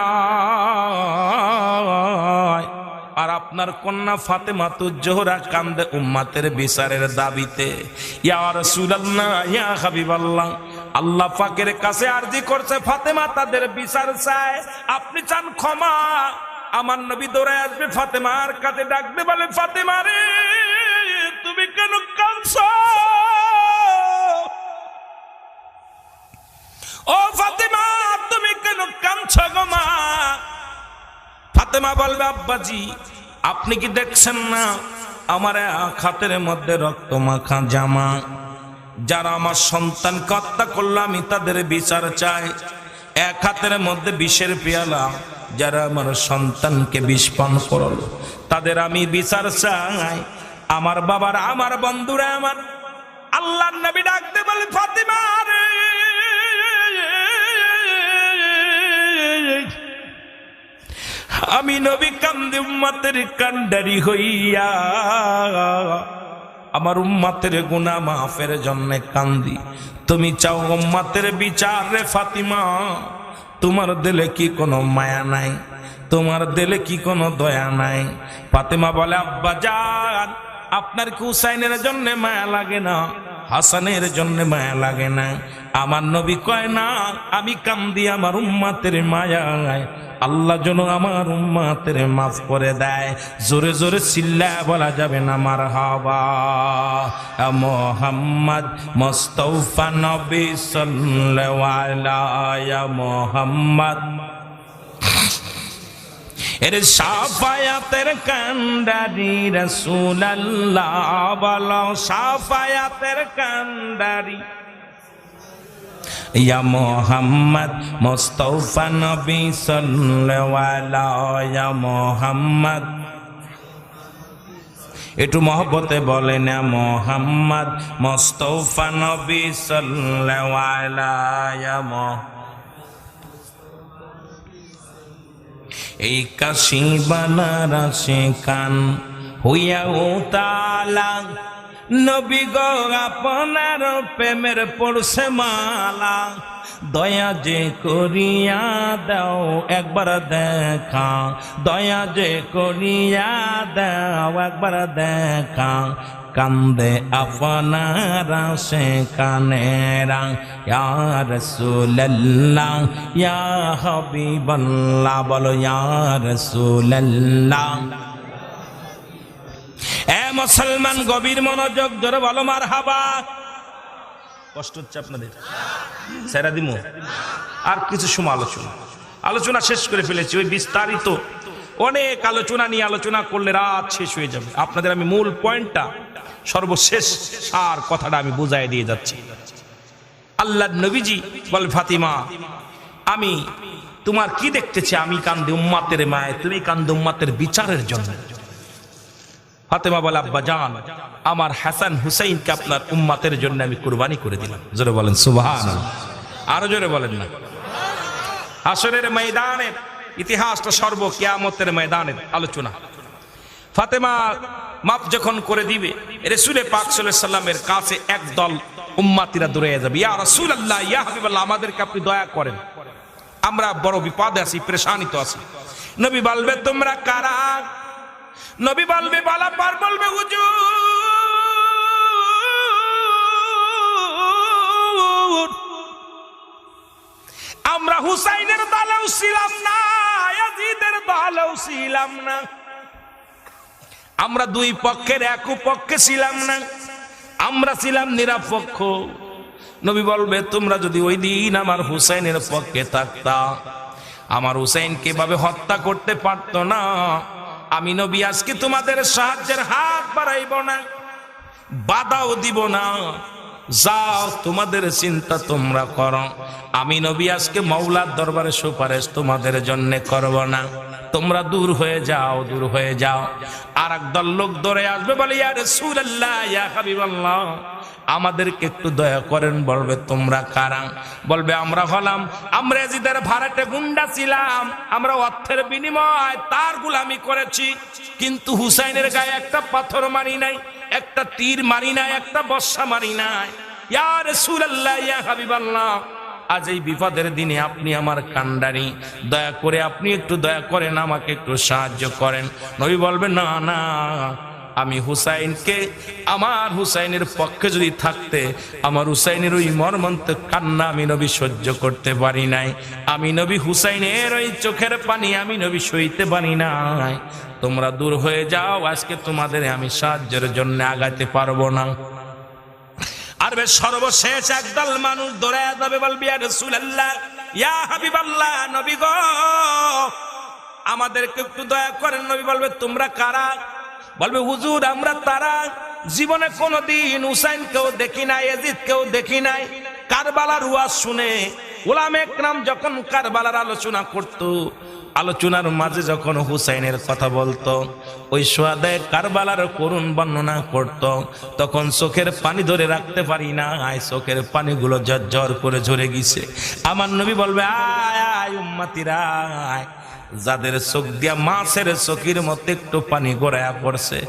আর আপনার কন্যা ফাতেমা তুজ্জোহরা কান্দে উম্মতের বিচারের দাবিতে। ইয়া রাসূলুল্লাহ ইয়া হাবিবাল্লাহ, আল্লাহ পাকের কাছে আরজি করছে ফাতেমা তাদের বিচার চায়, আপনি চান ক্ষমা। আমার নবী দৌড়ায় আসবে ফাতেমার কাছে, ডাকবে বলে ফাতেমা রে তুমি কেন কাঁদছো? ও ফাতেমা তুমি কেন কাঁদছো গো মা? ফাতেমা বলবে আব্বাজি আপনি কি দেখছেন না আমার হাতের মধ্যে রক্ত মাখা জামা, যারা আমার সন্তানকে হত্যা করলো আমি তাদের বিচার চাই। এক হাতের মধ্যে বিষের পেয়ালা, যারা আমার সন্তানকে বিষ পান করলো তাদের আমি বিচার চাই। আমার বাবার আমার বন্ধুরা আমার আল্লাহর নবী ডাকতে বলে ফাতেমা রে আমি নবী কান্দে উম্মতের কান্ডারি হইয়া, আমার উম্মতের গুনাহ মাফের জন্য কান্দি। তুমি চাও উম্মতের বিচার রে ফাতিমা, তোমার দিলে কি কোনো মায়া নাই? তোমার দিলে কি কোনো দয়া নাই? ফাতেমা বলে আব্বা জান আপনার কি হুসাইনের জন্য মায়া লাগে না? হাসানের জন্য মায়া লাগে না? আমার নবী কয় না আমি কান্দি আমার উম্মতের মায়ায়, আল্লাহ যেন আমার উম্মতের মাফ করে দেয়। জোরে জোরে চিল্লায় বলা যাবে না মারহাবা। মুহাম্মদ মুস্তাফা নবী সাল্লাল্লাহু আলাইহি মুহাম্মদ এর শাফায়াতের কান্ডারি রাসূলুল্লাহ, বলো শাফায়াতের কান্ডারি ইয়া মুহাম্মদ মুস্তাফা নবী সাল্লাল্লাহু আলাইহি মুহাম্মদ। একটু মহব্বতে বলেন মুহাম্মদ মুস্তাফা নবী সাল্লাল্লাহু আলাইহি মুহাম্মদ। এই কাশি বানারসে কান হইয়া ও তালা, নবী গো আপনার প্রেমের পড়ছে মালা, দয়া যে করিয়া দাও একবার দেখা, দয়া যে করিয়া দাও একবার দেখা, কান্দে আপনার সে কানেরা ইয়া রাসূলুল্লাহ ইয়া হাবিবাল্লাহ, বলো ইয়া রাসূলুল্লাহ। এ মুসলমান গভীর মনোযোগ ধরে বলো মারহাবা। কষ্ট হচ্ছে আপনাদের? সেরা দিমু আর কিছু সময় আলোচনা শেষ করে ফেলেছি। ওই বিস্তারিত অনেক আলোচনা নিয়ে আলোচনা করলে রাত শেষ হয়ে যাবে। আপনাদের আমি মূল পয়েন্টটা সর্বশেষ সার কথাটা আমি বুঝাই দিয়ে যাচ্ছি। আল্লাহর নবীজি বলে ফাতিমা আমি তোমার কি দেখতেছি? আমি কান্দে উম্মতের মায়, তুমি কান্দে উম্মতের বিচারের জন্য। ফাতেমা বলে আব্বা জান আমার হাসান হুসাইনকে আপনার উম্মতের জন্য আমি কুরবানি করে দিলাম। জোরে বলেন সুবহানাল্লাহ। আরো জোরে বলেন না। হাসরের ময়দানের ইতিহাসটা সর্ব কিয়ামতের ময়দানের আলোচনা। ফাতেমা মাপ যখন করে দিবে রাসূল পাক সাল্লাল্লাহু আলাইহি সাল্লামের কাছে একদল উম্মতিরা দৌড়ে যাবে, ইয়া রাসূলুল্লাহ ইয়া হাবিবাল্লাহ আমাদেরকে আপনি দয়া করেন, আমরা বড় বিপদে আছি, পেরেশানিতে আছি। নবী বলবে তোমরা কারা? নবী বলবে বালা পার বলবে হুজুর আমরা হুসাইনের দলেও ছিলাম না, ইয়াজিদের দলেও ছিলাম না, আমরা দুই পক্ষের এক পক্ষে ছিলাম না, আমরা ছিলাম নিরপেক্ষ। নবী বলবে তোমরা যদি ওই দিন আমার হুসাইনের পক্ষে থাকতা, আমার হুসাইন কিভাবে হত্যা করতে পারতো না, আমি নবী আজকে তোমাদের সাহায্যের হাত বাড়াইব না, বাধাও দিব না। যাও তোমাদের চিন্তা তোমরা করো, আমি নবী আজকে মাওলার দরবারে সুপারিশ তোমাদের জন্য করব না, তোমরা দূর হয়ে যাও, দূর হয়ে যাও। আর একদল লোক ধরে আসবে, বলে ইয়া রাসূলুল্লাহ, ইয়া হাবিবাল্লাহ, আমাদেরকে একটু দয়া করেন। বলবে তোমরা কারা? বলবে আমরা হলাম, আমরা ইয়াজিদের ভাড়াটে গুন্ডা ছিলাম, আমরা অর্থের বিনিময়ে তার গোলামি করেছি, কিন্তু হুসাইনের গায়ে একটা পাথর মারি নাই, একটা তীর মারি নাই, একটা বর্ষা মারি নাই। ইয়া রাসূলুল্লাহ, ইয়া হাবিবাল্লাহ, আজ এই বিপদের দিনে আপনি আমার কান্ডারি, দয়া করে আপনি একটু দয়া করেন, আমাকে একটু সাহায্য করেন। নবী বলবে না না, আমি হুসাইনকে, আমার হুসাইনের পক্ষে যদি থাকতে, আমার হুসাইনের ওই মর্মন্তুদ কান্না আমি নবী সহ্য করতে পারি নাই, আমি নবী হুসাইনের ওই চোখের পানি আমি নবী সইতে পারি নাই। তোমরা দূর হয়ে যাও, আজকে তোমাদের আমি সাহায্যের জন্য আগাতে পারবো না। আর বেশ সর্বশেষ একদল মানুষ দৌড়ায় যাবে, বলবি ইয়া রাসূলুল্লাহ, ইয়া হাবিবাল্লাহ, নবী গো আমাদেরকে একটু দয়া করেন। নবী বলবে তোমরা কারা? বলবে হুজুর আমরা তারা, জীবনে কোনোদিন হুসাইনকেও দেখি নাই, ইয়াজিদকেও দেখি নাই। কারবালার ওয়াজ শুনে উলামা একরাম যখন কারবালার আলোচনা করত, আলোচনার মাঝে যখন হুসাইনের কথা বলতো, ওই সোহাদায়ে কারবালার করুণ বর্ণনা করত, তখন চোখের পানি ধরে রাখতে পারি না, চোখের পানিগুলো ঝরঝর করে ঝরে গেছে। আমার নবী বলবে আয় আয় উম্মতিরা আয়, যাদের চোখ দিয়া মাছের চোখের মধ্যে একটু পানি গড়ায়া পড়ছে,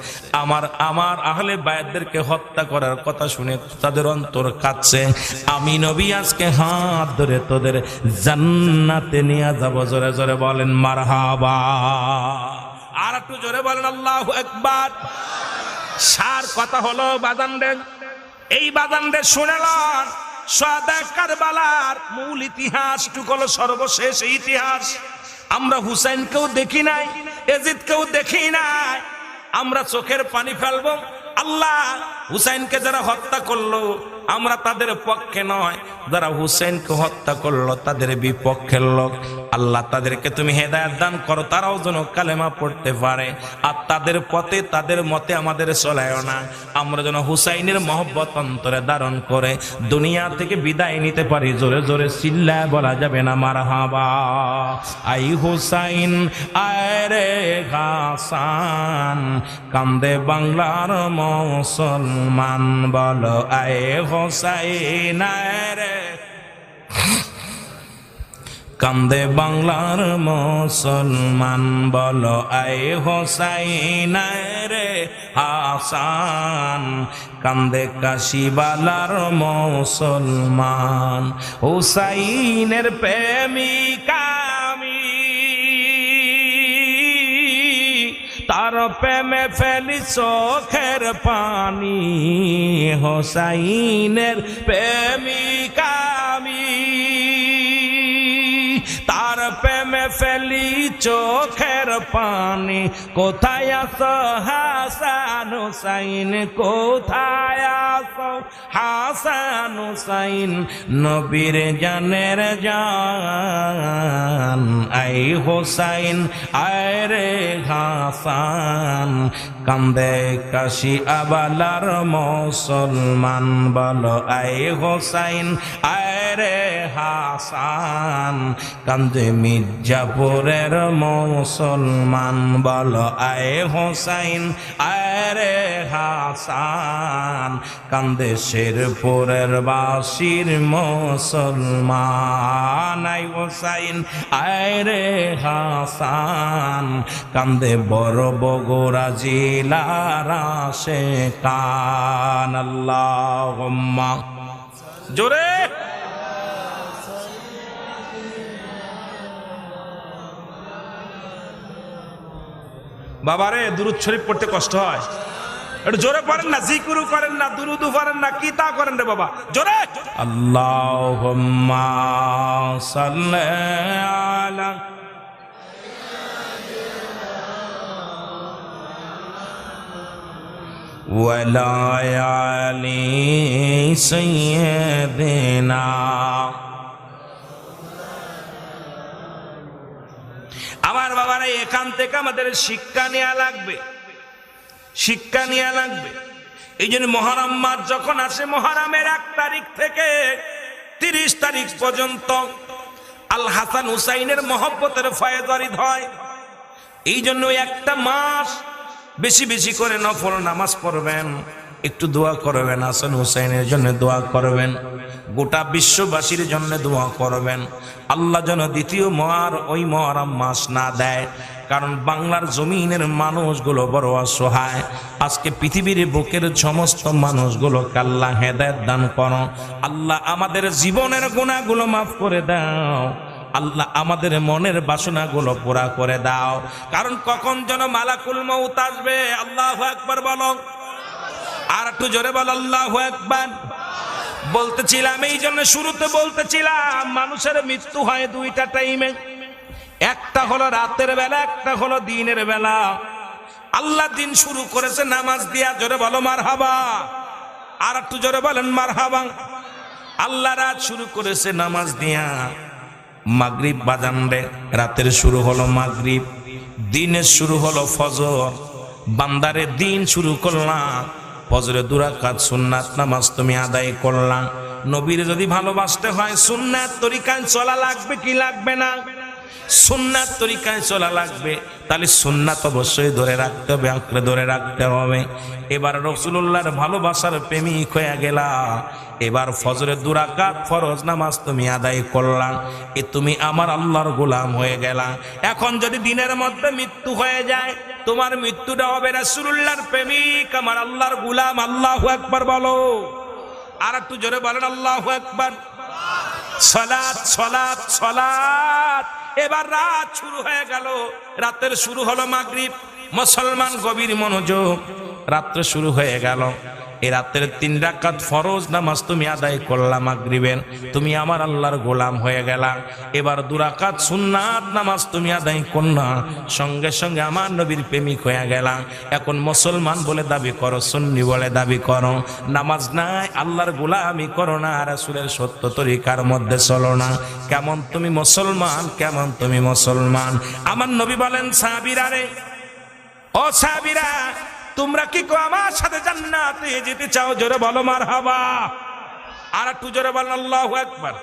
আমার আহলে বায়াতদেরকে হত্যা করার কথা শুনে তাদের অন্তর কাঁদছে, আমি নবী আজকে হাত ধরে তোদের জান্নাতে নিয়ে যাব। জোরে জোরে বলেন মারহাবা, আর একটু জোরে বলেন আল্লাহু আকবার। সার কথা হলো বাজানদের, এই বাজানদের শুনেলেন সোহাদায়ে কারবালার মূল ইতিহাসটুকু হলো সর্বশেষ ইতিহাস। আমরা হুসাইনকেও দেখি নাই, ইয়াজিদকেও দেখি নাই, আমরা চোখের পানি ফেলবো। আল্লাহ হুসাইনকে যারা হত্যা করলো আমরা তাদের পক্ষে নয়, যারা হুসাইনকে হত্যা করলো তাদের বিপক্ষের লোক। আল্লাহ তাদেরকে তুমি হেদায়েত দান করো, তারাও যেন কালেমা পড়তে পারে, আর তাদের পথে তাদের মতে আমাদের চলায়ও না। আমরা যেন হুসাইনের মহব্বত অন্তরে ধারণ করে দুনিয়া থেকে বিদায় নিতে পারি। জোরে জোরে চিল্লায় বলা যাবে না মারহাবা। আই হুসাইন আয় রে হাসান, কান্দে বাংলার মুসলমান, বলো আয় হুসাইন আয় রে, কান্দে বাংলার মুসলমান, বলো আয় হুসাইন আয় রে হাসান, কান্দে কাশিবালার মুসলমান। হুসাইনের প্রেমিকা আমি, তার প্রেমে ফেলি চোখের পানি, হুসাইনের প্রেমিকা আমি, তার প্রেমে ফেলি চোখের পানি। কোথায় আছো হাসান হুসাইন, কোথায় আছো হাসান হুসাইন, নবীর জানের জান, আই হুসাইন আয় রে হাসান, কান্দে কাশি আবালার মুসলমান, বলো আই হুসাইন আয় রে হাসান, কান্দে মির্জাপুরের মুসলমান, বলো আয় হুসাইন আয় রে হাসান, কান্দে শেরপুরের বাসির মুসলমান, আই হুসাইন আয় রে হাসান, কান্দে বড় বগুড়া জিলার আশিকান। আল্লাহুম্মা জোরে বাবারে, দুরূদ শরীফ পড়তে কষ্ট হয়, একটু জোরে পড়েন না, জিকিরও করেন না, দুরূদও পড়েন না, কি তা করেন রে বাবা, জোরে। আল্লাহুম্মা সাল্লি আলা, ওয়ালা আলি সাইয়্যিদিনা। আমার বাবারা, এখান থেকে আমাদের শিক্ষা নেওয়া লাগবে, শিক্ষা নেওয়া লাগবে। এই জন্য মহরম মাস যখন আসে, মহরমের 1 তারিখ থেকে 30 তারিখ পর্যন্ত আল হাসান হুসাইনের মহব্বতের ফয়েদারিদ হয়। এই জন্য একটা মাস বেশি বেশি করে নফল নামাজ পড়বেন, একটু দোয়া করবেন, হাসান হুসাইনের জন্য দোয়া করবেন, গোটা বিশ্ববাসীর জন্য দোয়া করবেন। আল্লাহ যেন দ্বিতীয় ওই মহরম মাস না দেয়, কারণ বাংলার জমিনের মানুষগুলো বড় অসহায়। আজকে পৃথিবীর বুকের সমস্ত মানুষগুলোকে আল্লাহ হেদায়েত দান করো। আল্লাহ আমাদের জীবনের গুনাহগুলো মাফ করে দাও। আল্লাহ আমাদের মনের বাসনাগুলো পুরা করে দাও, কারণ কখন যেন মালাকুল মউত আসবে। আল্লাহু আকবার বলো, আর একটু জোরে বলো আল্লাহু আকবার। বলতেছিলাম, এই জন্য শুরুতে বলতেছিলাম, মানুষের মৃত্যু হয় 2টা টাইমে, একটা হলো রাতের বেলা, একটা হলো দিনের বেলা। আল্লাহ দিন শুরু করেছে নামাজ দিয়া, জোরে বলো মারহাবা। আর একটু জোরে বলেন মারহাবা। আল্লাহ রাত শুরু করেছে নামাজ দিয়া, মাগরিব বাজান রে, রাতের শুরু হলো মাগরিব, দিনের শুরু হলো ফজর। বান্দারে দিন শুরু করলাম, ফজরে 2 রাকাত সুন্নাত নামাজ তুমি আদায় করলাম। নবীর যদি ভালোবাসতে হয় সুন্নাত তরিকায় চলা লাগবে কি লাগবে না? সুন্নাত তরিকায় চলা লাগবে। তাহলে সুন্নাত অবশ্যই ধরে রাখতে হবে, আঁকড়ে ধরে রাখতে হবে। এবার রাসূলুল্লাহর ভালোবাসার প্রেমিক হয়ে গেলা, এবার ফজরে 2 রাকাত ফরজ নামাজ তুমি আদায় করলা, এ তুমি আমার আল্লাহর গোলাম হয়ে গেলা। এখন যদি দিনের মধ্যে মৃত্যু হয়ে যায়, তোমার মৃত্যুটা হবে রাসূলুল্লাহর প্রেমিক, আমার আল্লাহর গোলাম। আল্লাহু আকবার বলো, আর একটু জোরে বলেন আল্লাহু আকবার। সালাত সালাত সালাত। এবার রাত শুরু হয়ে গেল, রাতের শুরু হলো মাগরিব। মুসলমান গভীর মনোযোগ, রাত্রে শুরু হয়ে গেল। এই রাতের 3 রাকাত ফরজ নামাজ তুমি আদায় করলা মাগরিবের, তুমি আমার আল্লাহর গোলাম হয়ে গেলা। এবার 2 রাকাত সুন্নাত নামাজ তুমি আদায় করলা, সঙ্গে সঙ্গে আমার নবীর প্রেমিক হয়ে গেলা। এখন মুসলমান বলে দাবি করো, সুন্নি বলে দাবি করো, নামাজ নাই, আল্লাহর গোলামি করো না, রাসূলের সত্য তরিকার মধ্যে চলো না। কেমন তুমি মুসলমান, কেমন তুমি মুসলমান? আমার নবী বলেন, সাহাবীরা রে, ও সাহাবীরা, তোমরা কি আমার সাথে জান্নাতে যেতে চাও? জোরে বলো মারহাবা। আর একটু জোরে বলেন আল্লাহু আকবার।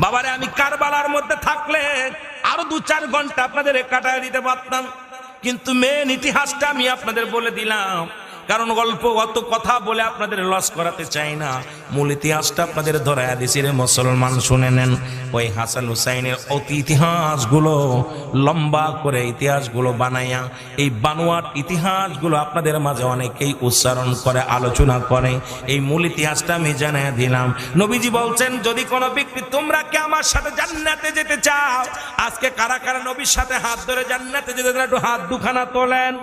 বাবারে, আমি কারবালার মধ্যে থাকলে আরো 2-4 ঘন্টা আপনাদের কাটায় দিতে পারতাম, কিন্তু মেন ইতিহাসটা আমি আপনাদের বলে দিলাম, কারণ গল্প অত কথা বলে আপনাদের লস করাতে চাই না। মূল ইতিহাসটা আপনাদের ধরায়া দিছি রে মুসলমান, শুনে নেন। ওই হাসান হুসাইনের অতি ইতিহাসগুলো লম্বা করে ইতিহাসগুলো বানাইয়া, এই বানোয়াট ইতিহাসগুলো আপনাদের মাঝে অনেকেই উচ্চারণ করে, আলোচনা করে। এই মূল ইতিহাসটা আমি জানাইয়া দিলাম। নবীজি বলছেন, যদি কোনো ব্যক্তি তোমরা কি আমার সাথে জান্নাতে যেতে চাও, আজকে কারা কারা নবীর সাথে হাত ধরে জান্নাতে যেতে চান? একটু হাত দুখানা তোলেন।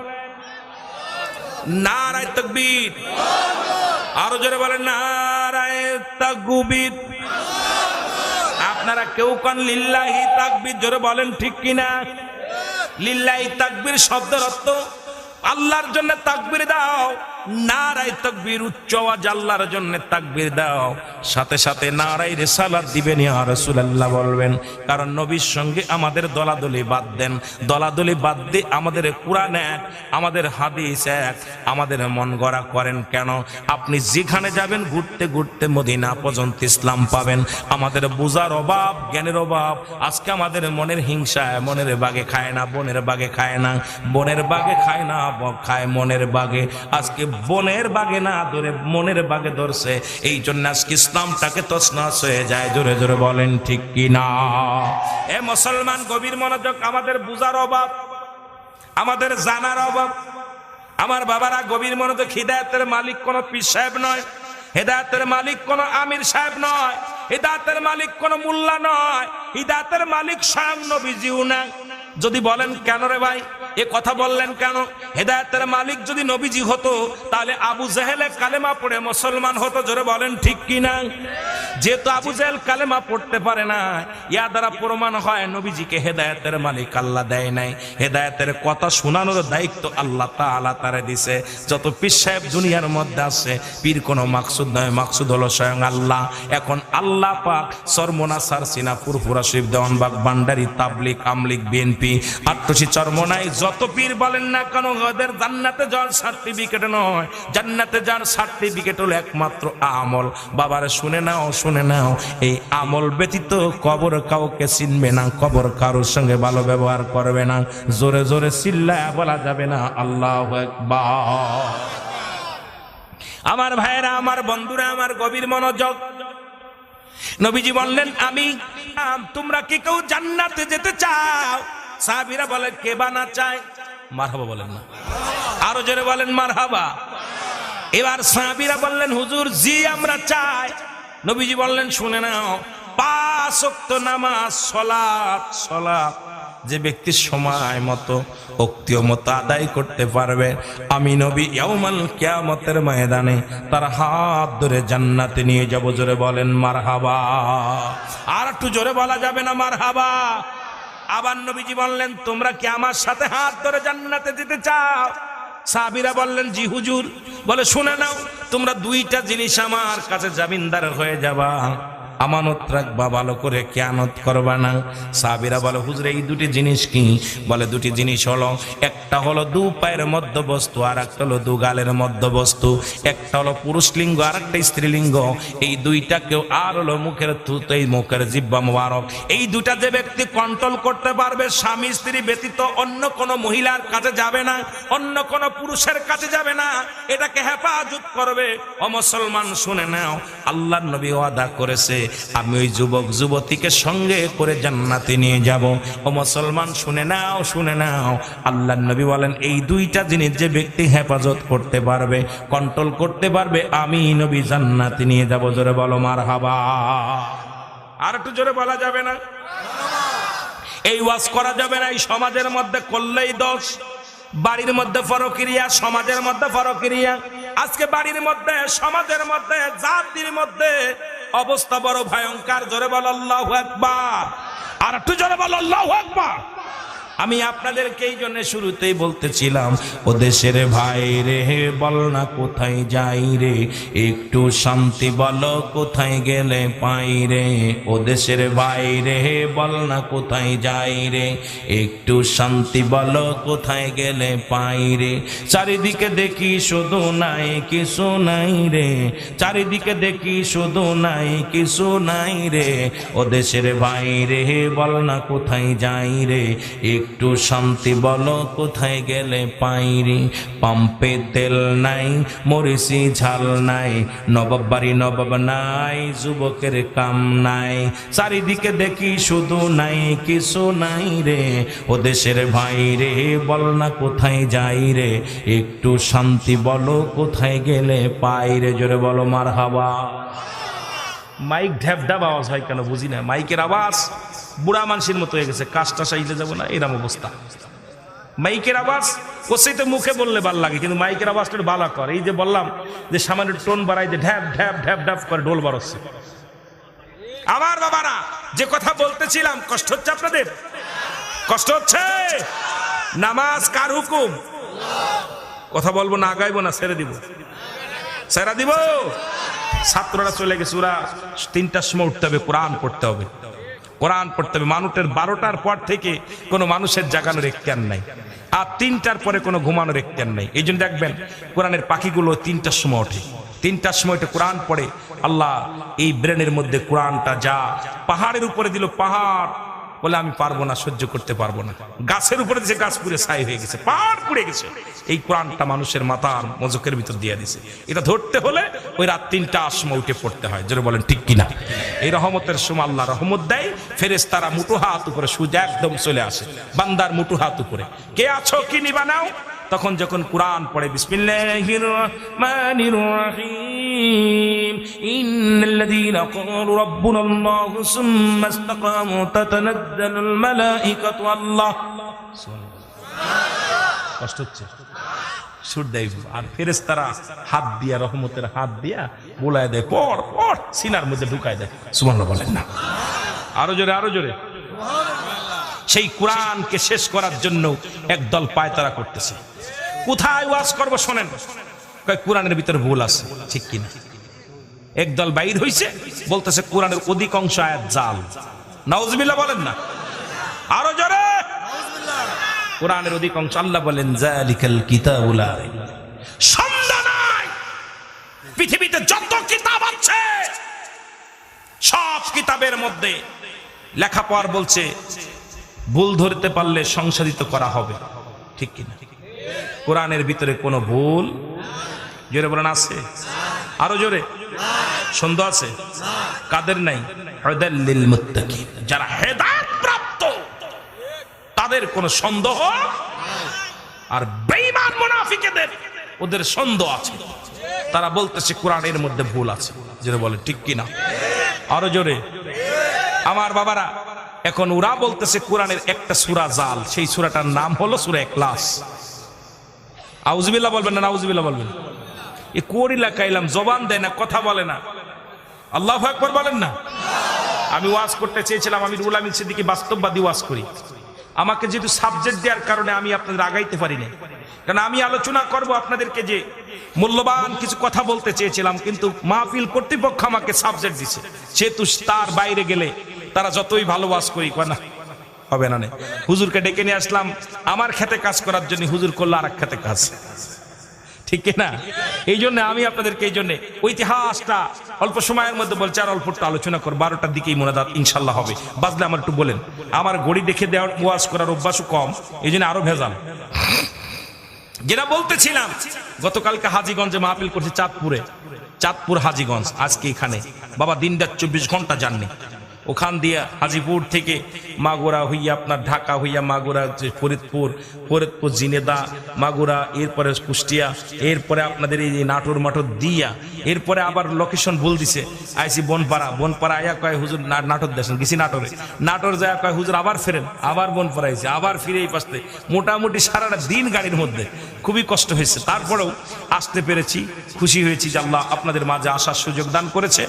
নারায়ে তাকবীর। আরো জোরে বলেন নারায়ে তাকবীর। আপনারা কেউ কোন লিল্লাহি তাকবীর, জোরে বলেন ঠিক কিনা? লিল্লাহি তাকবীর শব্দের অর্থ আল্লাহর জন্য তাকবীর দাও। নারায়ে তাকবীর, উচ্চ আওয়াজ আল্লাহর জন্য তাকবীর দাও। সাথে সাথে নারায়ে রিসালাত দিবেন, ইয়া রাসূলুল্লাহ বলবেন। কারণ নবীর সঙ্গে আমাদের দলাদলি বাদ দেন, দলাদলি বাদ দিয়ে আমাদের কোরআন এক, আমাদের হাদিস এক, আমাদের মন গড়া করেন কেন? আপনি যেখানে যাবেন ঘুরতে ঘুরতে মদিনা পর্যন্ত ইসলাম পাবেন। আমাদের বোঝার অভাব, জ্ঞানের অভাব। আজকে আমাদের মনের হিংসায় মনের বাগে খায় না, বনের বাগে খায় না, বনের বাগে খায় না, খায় মনের বাগে। আজকে বনের বাগে না ধরে মনের বাগে ধরছে, এই জন্য আজকে ইসলামটাকে তছনছ হয়ে যায়। জোরে জোরে বলেন ঠিক কিনা? এ মুসলমান, গভীর মনোযোগ। আমাদের বুঝার অভাব, আমাদের জানার অভাব। আমার বাবারা, গভীর মনোযোগ। হিদায়াতের মালিক কোনো পীর সাহেব নয়, হিদায়াতের মালিক কোনো আমির সাহেব নয়, হিদায়াতের মালিক কোনো মোল্লা নয়, হিদায়াতের মালিক স্বয়ং নবীজিও না। যদি বলেন কেন রে ভাই এ কথা বললেন কেন? হেদায়েতের মালিক যদি নবীজি হতো, তাহলে আবু জেহেলে কালেমা পড়ে মুসলমান হতো। জোরে বলেন ঠিক কিনা? যেহেতু আবু জেহেল কালেমা পড়তে পারে না, ইয়া দ্বারা প্রমাণ হয় নবীজিকে হেদায়েতের মালিক আল্লাহ দেয় নাই। হেদায়েতের কথা শোনানোর দায়িত্ব আল্লাহ তাআলা তারে দিছে। যত পীর সাহেব দুনিয়ার মধ্যে আছে, পীর কোনো মাকসুদ নয়, মাকসুদ হলো স্বয়ং আল্লাহ। এখন আল্লাহ পাক চরমোনাসার সিনাপুর পুরা শরীফ দেওয়ানবাগ ভান্ডারি তাবলিগ আমলিগ বিএনপি আট্টসি চরমোনাই যত পীর বলেন না কেন, ওদের জান্নাতে যাওয়ার সার্টিফিকেট নয়, জান্নাতে যাওয়ার সার্টিফিকেট হলো একমাত্র আমল। বাবারে শুনে নাও, শুনে নাও, এই আমল ব্যতীত কবর কাউকে চিনবে না, কবর কারোর সঙ্গে ভালো ব্যবহার করবে না। জোরে জোরে চিল্লায়া বলা যাবে না আল্লাহু আকবার। আমার ভাইরা, আমার বন্ধুরা, আমার গভীর মনোযোগ। নবীজি বললেন আমি তোমরা কি কেউ জান্নাতে যেতে চাও? সাহাবীরা বলে কে বা না চায়? মারহাবা বলেন না, আরো জোরে বলেন মারহাবা। এবার সাহাবীরা বললেন হুজুর জি আমরা চাই। নবীজি বললেন শুনে নাও, 5 ওয়াক্ত নামাজ সালাত যে ব্যক্তি সময় মতো ওক্তিয় মতো আদায় করতে পারবে, আমি নবী ইয়াউমাল কিয়ামতের ময়দানে তার হাত ধরে জান্নাতে নিয়ে যাব। জোরে বলেন মারহাবা। আর একটু জোরে বলা যাবে না মারহাবা? আবার নবীজি বললেন তোমরা কি আমার সাথে হাত ধরে জান্নাতে যেতে চাও? সাহাবীরা বললেন জি হুজুর। বলে শুনে নাও, তোমরা 2টা জিনিস আমার কাছে জামিনদার হয়ে যাবা, আমানত রাখবা, ভালো করে খেয়ানত করবা না। সাহাবীরা বলে হুজুর এই 2টি জিনিস কি? বলে 2টি জিনিস হলো, একটা হলো 2 পায়ের মধ্যবস্তু, আর একটা হলো 2 গালের মধ্যবস্তু। একটা হলো পুরুষ লিঙ্গ, আর একটা স্ত্রীলিঙ্গ। এই 2টাকেও, আর হলো মুখের থুতু, এই মুখের জিহ্বা মোবারক। এই 2টা যে ব্যক্তি কন্ট্রোল করতে পারবে, স্বামী স্ত্রী ব্যতীত অন্য কোনো মহিলার কাছে যাবে না, অন্য কোনো পুরুষের কাছে যাবে না, এটাকে হেফাজত করবে। ও মুসলমান শুনে নাও, আল্লাহর নবী ওয়াদা করেছে আমি ওই যুবক যুবতীকে সঙ্গে করে জান্নাতে নিয়ে যাব। ও মুসলমান শুনে নাও, শুনে নাও, আল্লাহর নবী বলেন এই 2টা জিনিস যে ব্যক্তি হেফাজত করতে পারবে, কন্ট্রোল করতে পারবে, আমি নবী জান্নাতে নিয়ে যাব। জোরে বলো মারহাবা। আর একটু জোরে বলা যাবে না? এই ওয়াজ করা যাবে না, এই সমাজের মধ্যে করলেই দোষ। বাড়ির মধ্যে পরক্রিয়া, সমাজের মধ্যে পরক্রিয়া। আজকে বাড়ির মধ্যে, সমাজের মধ্যে, জাতির মধ্যে অবস্থা বড় ভয়ঙ্কর। জোরে বল আল্লাহু আকবার। আর একটু জোরে বল আল্লাহু আকবার। আমি আপনাদেরকে এই জন্য শুরুতেই বলতেছিলাম, ও দেশের ভাই রে বল না কোথায় যাই রে, একটু শান্তি বলো কোথায় গেলে পাই রে। ও দেশের ভাই রে বল না কোথায় যাই রে, একটু শান্তি বলো কোথায় গেলে পাই রে। চারিদিকে দেখি শুধু নাই কিছু নাই রে, চারিদিকে দেখি শুধু নাই কিছু নাই রে। ও দেশের ভাই রে বল না কোথায় যাই রে, একটু শান্তি বলো কোথায় গেলে পাই রে। পাম্পে তেল নাই, মরিচি ঝাল নাই, নবাব বাড়ি নবাব নাই, যুবকের কাম নাই। চারিদিকে দেখি শুধু নাই কিছু নাই রে। ও দেশের ভাই রে বল না কোথায় যাই রে, একটু শান্তি বলো কোথায় গেলে পাই রে। জোরে বলো মারহাবা। মাইক ঢ্যাপ ঢ্যাপ আওয়াজ হয় কেন বুঝি না। মাইকের আওয়াজ বুড়া মানুষের মতো হয়ে গেছে, কাজটা চাইলে যাবো না, এরকম অবস্থা। মাইকের আওয়াজ কোথায় মুখে বললে ভাল লাগে, কিন্তু মাইকের আওয়াজটা বালা করে। এই যে বললাম যে সামান্য টোন বাড়াই, যে ঢ্যাপ ঢ্যাপ ঢ্যাপ ঢ্যাপ করে ঢোল বাড়ছে। আমার বাবারা, যে কথা বলতেছিলাম, কষ্ট হচ্ছে আপনাদের? কষ্ট হচ্ছে? নামাজ কার হুকুম? কথা বলবো না, আগাইবো না, ছেড়ে দিব? ছেড়ে দিব। ছাত্ররা চলে গেছে, ওরা 3টার সময় উঠতে হবে, কোরআন পড়তে হবে, কোরআন পড়তে হবে। মানুষের 12টার পর থেকে কোনো মানুষের জাগানোর এখতিয়ার নাই, আর 3টার পরে কোনো ঘুমানোর এখতিয়ার নাই। এই জন্য দেখবেন কোরআনের পাখিগুলো 3টার সময় ওঠে, 3টার সময় ওঠে, কোরআন পড়ে। আল্লাহ এই ব্রেনের মধ্যে কোরআনটা যা পাহাড়ের উপরে দিল, পাহাড় বলে আমি পারবো না, সহ্য করতে পারবো না। গাছের উপরে দিয়েছে, গাছ পুড়ে ছাই হয়ে গেছে, পাহাড় পুড়ে গেছে। এই কোরআনটা মানুষের মাথার মজকের ভিতর দিয়ে দিছে। এটা ধরতে হলে ওই রাত 3টার সময় উঠে পড়তে হয়। জোরে বলেন ঠিক কিনা? এই রহমতের সময় আল্লাহ রহমত দেয়, ফেরেশতারা মুঠো হাত উপরে, সূর্য একদম চলে আসে বান্দার মুঠো হাত উপরে। কে আছো, কি নিবা নাও? তখন যখন কোরআন পড়ে বিসমিল্লাহির রহমানির রহিম, ইন্নাল্লাযীনা ক্বালু রাব্বুনাল্লাহু সুম্মা ইসতাকামু তাতানাজ্জালুল মালাঈকাতু আল্লাহ। কষ্ট হচ্ছে? সুর দেয়, আর ফেরেশতারা হাত দিয়া, রহমতের হাত দিয়া বোলায় দেয়, পড় পড়, সিনার মধ্যে ঢুকায় দেয়। সুবহানাল্লাহ বলেন না? আরো জোরে, আরো জোরে। সেই কোরআনকে শেষ করার জন্য একদল পায়তারা করতেছে। কোথায় ওয়াজ করবো শোনেন, কোরআনের ভিতরে ভুল আছে, ঠিক কিনা? একদল বাইর হইছে, বলতেছে কোরআনের অধিকাংশ আয়াত জাল। নাউজুবিল্লাহ বলেন না? আরো জোরে। কোরআনের অধিকাংশ, আল্লাহ বলেন যালিকাল কিতাবুল লা রাইবা, সন্দেহ নাই পৃথিবীতে যত কিতাব আছে সব কিতাবের মধ্যে লেখাপড় বলছে ভুল ধরতে পারলে সংশোধিত করা হবে, ঠিক কিনা? কোরআনের ভিতরে কোনো ভুল, জোরে বলেন, আছে? আরো জোরে। সন্দেহ আছে? কাদের নাই? হুদাল লিল মুত্তাকিন, যারা হেদায়েত প্রাপ্ত তাদের কোনো সন্দেহ। আর বেঈমান মুনাফিকদের ওদের সন্দেহ আছে, তারা বলতেছে কোরআনের মধ্যে ভুল আছে, জোরে বলে, ঠিক কিনা? আরো জোরে। আমার বাবারা, এখন ওরা বলতেছে কোরআনের একটা সূরা জাল, সেই সূরাটার নাম হলো সূরা ইখলাস। আউযুবিল্লাহ বলবেন না? নাউযুবিল্লাহ বলবেন? এ কোর এলাকাইলাম, জবান দেয় না, কথা বলে না। আল্লাহু আকবার বলেন না? আমি ওয়াজ করতে চেয়েছিলাম, আমি রুহুল আমিন সিদ্দিকী বাস্তববাদী ওয়াজ করি। আমাকে যেহেতু সাবজেক্ট দেওয়ার কারণে আমি আপনাদের আগাইতে পারি না, কারণ আমি আলোচনা করব আপনাদেরকে যে মূল্যবান কিছু কথা বলতে চেয়েছিলাম, কিন্তু মাহফিল কর্তৃপক্ষ আমাকে সাবজেক্ট দিছে, সেহেতু তার বাইরে গেলে তারা যতই ভালো ওয়াজ করি না, হবে না। হুজুরকে ডেকে নিয়ে আসলাম আমার খেতে কাজ করার জন্য, হুজুর করলো আর এক খেতে কাজ, ঠিক না? এই জন্য আমি আপনাদেরকে এই জন্য ইতিহাসটা অল্প সময়ের মধ্যে বলছি, আর অল্প একটু আলোচনা করব। 12টার দিকেই মোনাজাত ইনশাল্লাহ হবে। বাজলে আমার একটু বলেন, আমার ঘড়ি দেখে দেওয়ার ওয়াজ করার অভ্যাসও কম, এই জন্য আরো ভেজাল। যেটা বলতেছিলাম, গতকালকে হাজীগঞ্জে মাহফিল করছি, চাঁদপুর হাজীগঞ্জ। আজকে এখানে বাবা দিনটা 24 ঘন্টা জাননি, ওখান দিয়ে হাজিপুর থেকে মাগুরা হইয়া আপনার ঢাকা হইয়া মাগুরা, ফরিদপুর জিনেদা, মাগুরা, এরপরে কুষ্টিয়া, এরপরে আপনাদের এই নাটোর মাটোর দিয়া, এরপরে আবার লোকেশন ভুল দিছে, আইসি বনপাড়া আয়া কয় হুজুর নাটোর দেশেন, গেছি নাটোর যায় কয় হুজুর আবার ফেরেন, আবার বনপাড়া আইসি, আবার ফিরে এই পাশে। মোটামুটি সারাটা দিন গাড়ির মধ্যে, খুবই কষ্ট হয়েছে। তারপরেও আসতে পেরেছি, খুশি হয়েছি যে আল্লাহ আপনাদের মাঝে আসার সুযোগ দান করেছে।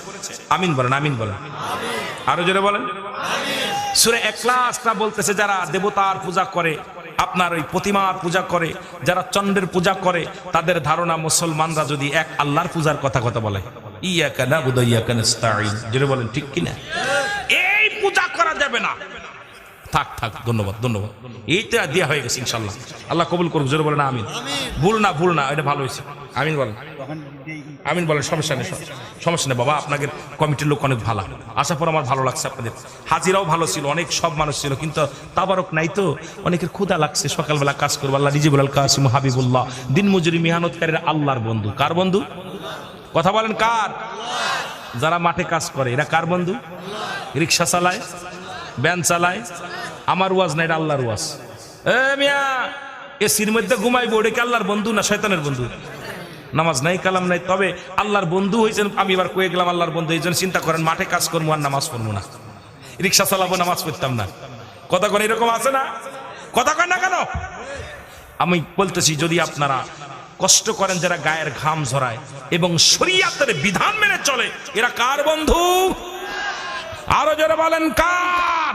আমিন বলেন, আমিন বলেন, আরো জোরে বলেন। সূরা ইখলাসটা বলতেছে যারা দেবতার পূজা করে, আপনার ওই প্রতিমার পূজা করে, যারা চন্দ্রের পূজা করে, তাদের ধারণা মুসলমানরা যদি এক আল্লাহর পূজার কথা বলে, ইয়াকা নাবুদু ইয়াকা নাস্তাঈন, জোরে বলেন, ঠিক কিনা? এই পূজা করা যাবে না। থাক, ধন্যবাদ। এইটা দেয়া হয়ে গেছে ইনশাআল্লাহ, আল্লাহ কবুল করুক, জোরে বলেন আমিন। ভুল না, এটা ভালো হয়েছে। আমিন বলেন, আমিন বলেন। সমস্যা নেই বাবা, আপনাদের কমিটির লোক অনেক ভালো, আসার পর আমার ভালো লাগছে। আপনাদের হাজিরাও ভালো ছিল, অনেক সব মানুষ ছিল, কিন্তু তাবারক নাই তো, অনেকের ক্ষুধা লাগছে, সকালবেলা কাজ করবো। আল্লাহ রিজিবুল আল কাসিম হাবিবুল্লাহ, দিন মজুরি মেহনতকারীর আল্লাহর বন্ধু। কার বন্ধু? কথা বলেন, কার? যারা মাঠে কাজ করে এরা কার বন্ধু? রিক্সা চালায়, ভ্যান চালায়, আমার ওয়াজ না, এটা আল্লাহর ওয়াজ। এ মিয়া, এসির মধ্যে ঘুমাইবো, ওটা কি আল্লাহর বন্ধু না শয়তানের বন্ধু? নামাজ নাই, কালাম নাই, তবে আল্লাহর বন্ধু হয়েছেন। আমি এবার কয়ে গেলাম আল্লাহর বন্ধু, এই জন্য চিন্তা করেন মাঠে কাজ করবো আর নামাজ পড়বো না, রিক্সা চালাবো, নামাজ পড়তাম না। কথা কন, এরকম আছে না? কথা কন না কেন? আমি বলতেছি, যদি আপনারা কষ্ট করেন, যারা গায়ের ঘাম ঝরায় এবং শরীয়তের বিধান মেনে চলে, এরা কার বন্ধু? আরো যারা বলেন, কার?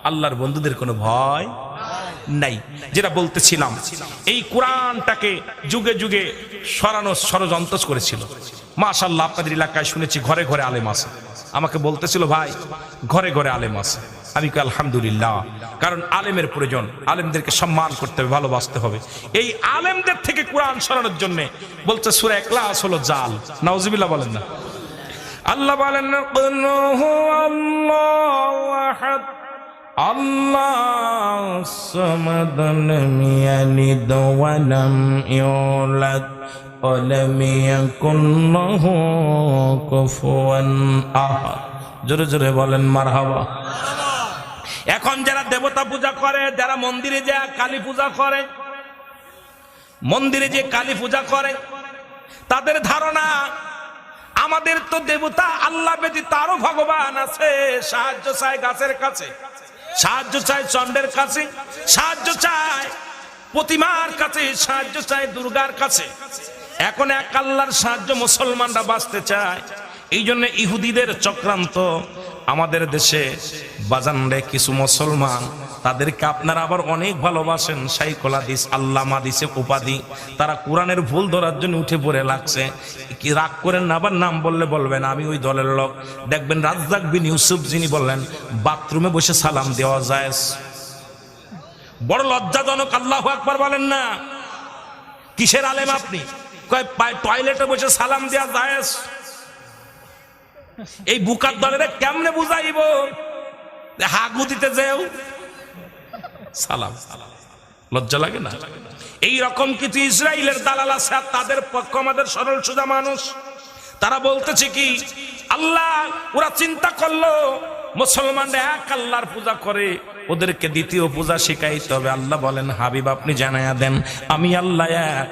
আল্লাহর বন্ধুদের কোনো ভয় নাই। যেটা বলতেছিলাম, এই কোরআনটাকে যুগে যুগে সরানো ষড়যন্ত্র করেছিল। মাশাআল্লাহ, আপনাদের এলাকায় শুনেছি ঘরে ঘরে আলেম আছে। আমাকে বলতেছিল ভাই ঘরে ঘরে আলেম আছে। আমি কি আলহামদুলিল্লাহ, কারণ আলেমের প্রয়োজন, আলেমদেরকে সম্মান করতে হবে, ভালোবাসতে হবে। এই আলেমদের থেকে কোরআন সরানোর জন্য বলছে সূরা ইখলাস হলো জাল। নাউজুবিল্লাহ বলেন না? আল্লাহ বলেন, কুল হুয়াল্লাহু আহাদ আল্লাহুস সামাদ লাম ইয়ালিদ ওয়া লাম ইউলাদ ওয়া লাম ইয়াকুল লাহু কুফুয়ান আহাদ। জোরে জোরে বলেন মারহাবা। এখন যারা দেবতা পূজা করে, যারা মন্দিরে যায় কালী পূজা করে, মন্দিরে যে কালী পূজা করে, তাদের ধারণা আমাদের তো দেবতা আল্লাহ ব্যতীত আরো ভগবান আছে। সাহায্য চায় গাছের কাছে, সাহায্য চায় চন্দ্রের কাছে, সাহায্য চায় প্রতিমার কাছে সাহায্য চায়, দুর্গার কাছে। এখন এক আল্লাহর সাহায্য মুসলমানরা বাঁচতে চায়। এই জন্য ইহুদিদের চক্রান্ত। আমাদের দেশে বাজানরে কিছু মুসলমান, তাদেরকে আপনারা আবার অনেক ভালোবাসেন, শাইখুল হাদিস, আল্লামা হাদিসে উপাধি। তারা কোরআনের ভুল ধরার জন্য উঠে পড়ে লাগছে। কি রাগ করেন না, আবার নাম বললে বলবেন আমি ওই দলের লোক। দেখবেন রাজ্জাক বিন ইউসুফ যিনি বললেন বাথরুমে বসে সালাম দেওয়া যায়। বড় লজ্জাজনক, আল্লাহু আকবার বলেন না। কিসের আলেম আপনি? কয় টয়লেটে বসে সালাম দেওয়া যায়। এই বুকার দলের কেমনে বুঝাইব? হাগু দিতে যাও সালাম, লজ্জা লাগে না? এই রকম কিছু ইসরায়েলের দালাল আছে, আর তাদের পক্ষ আমাদের সরল সোজা মানুষ। তারা বলতেছে কি আল্লাহ, ওরা চিন্তা করলো মুসলমানরা এক আল্লাহর পূজা করে, ওদেরকে দ্বিতীয় পূজা শিখাইতে হবে। আল্লাহ বলেন হাবিব আপনি জানায়া দেন আমি আল্লাহ এক,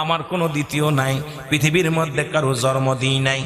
আমার কোনো দ্বিতীয় নাই, পৃথিবীর মধ্যে কারো জন্ম দিই নাই।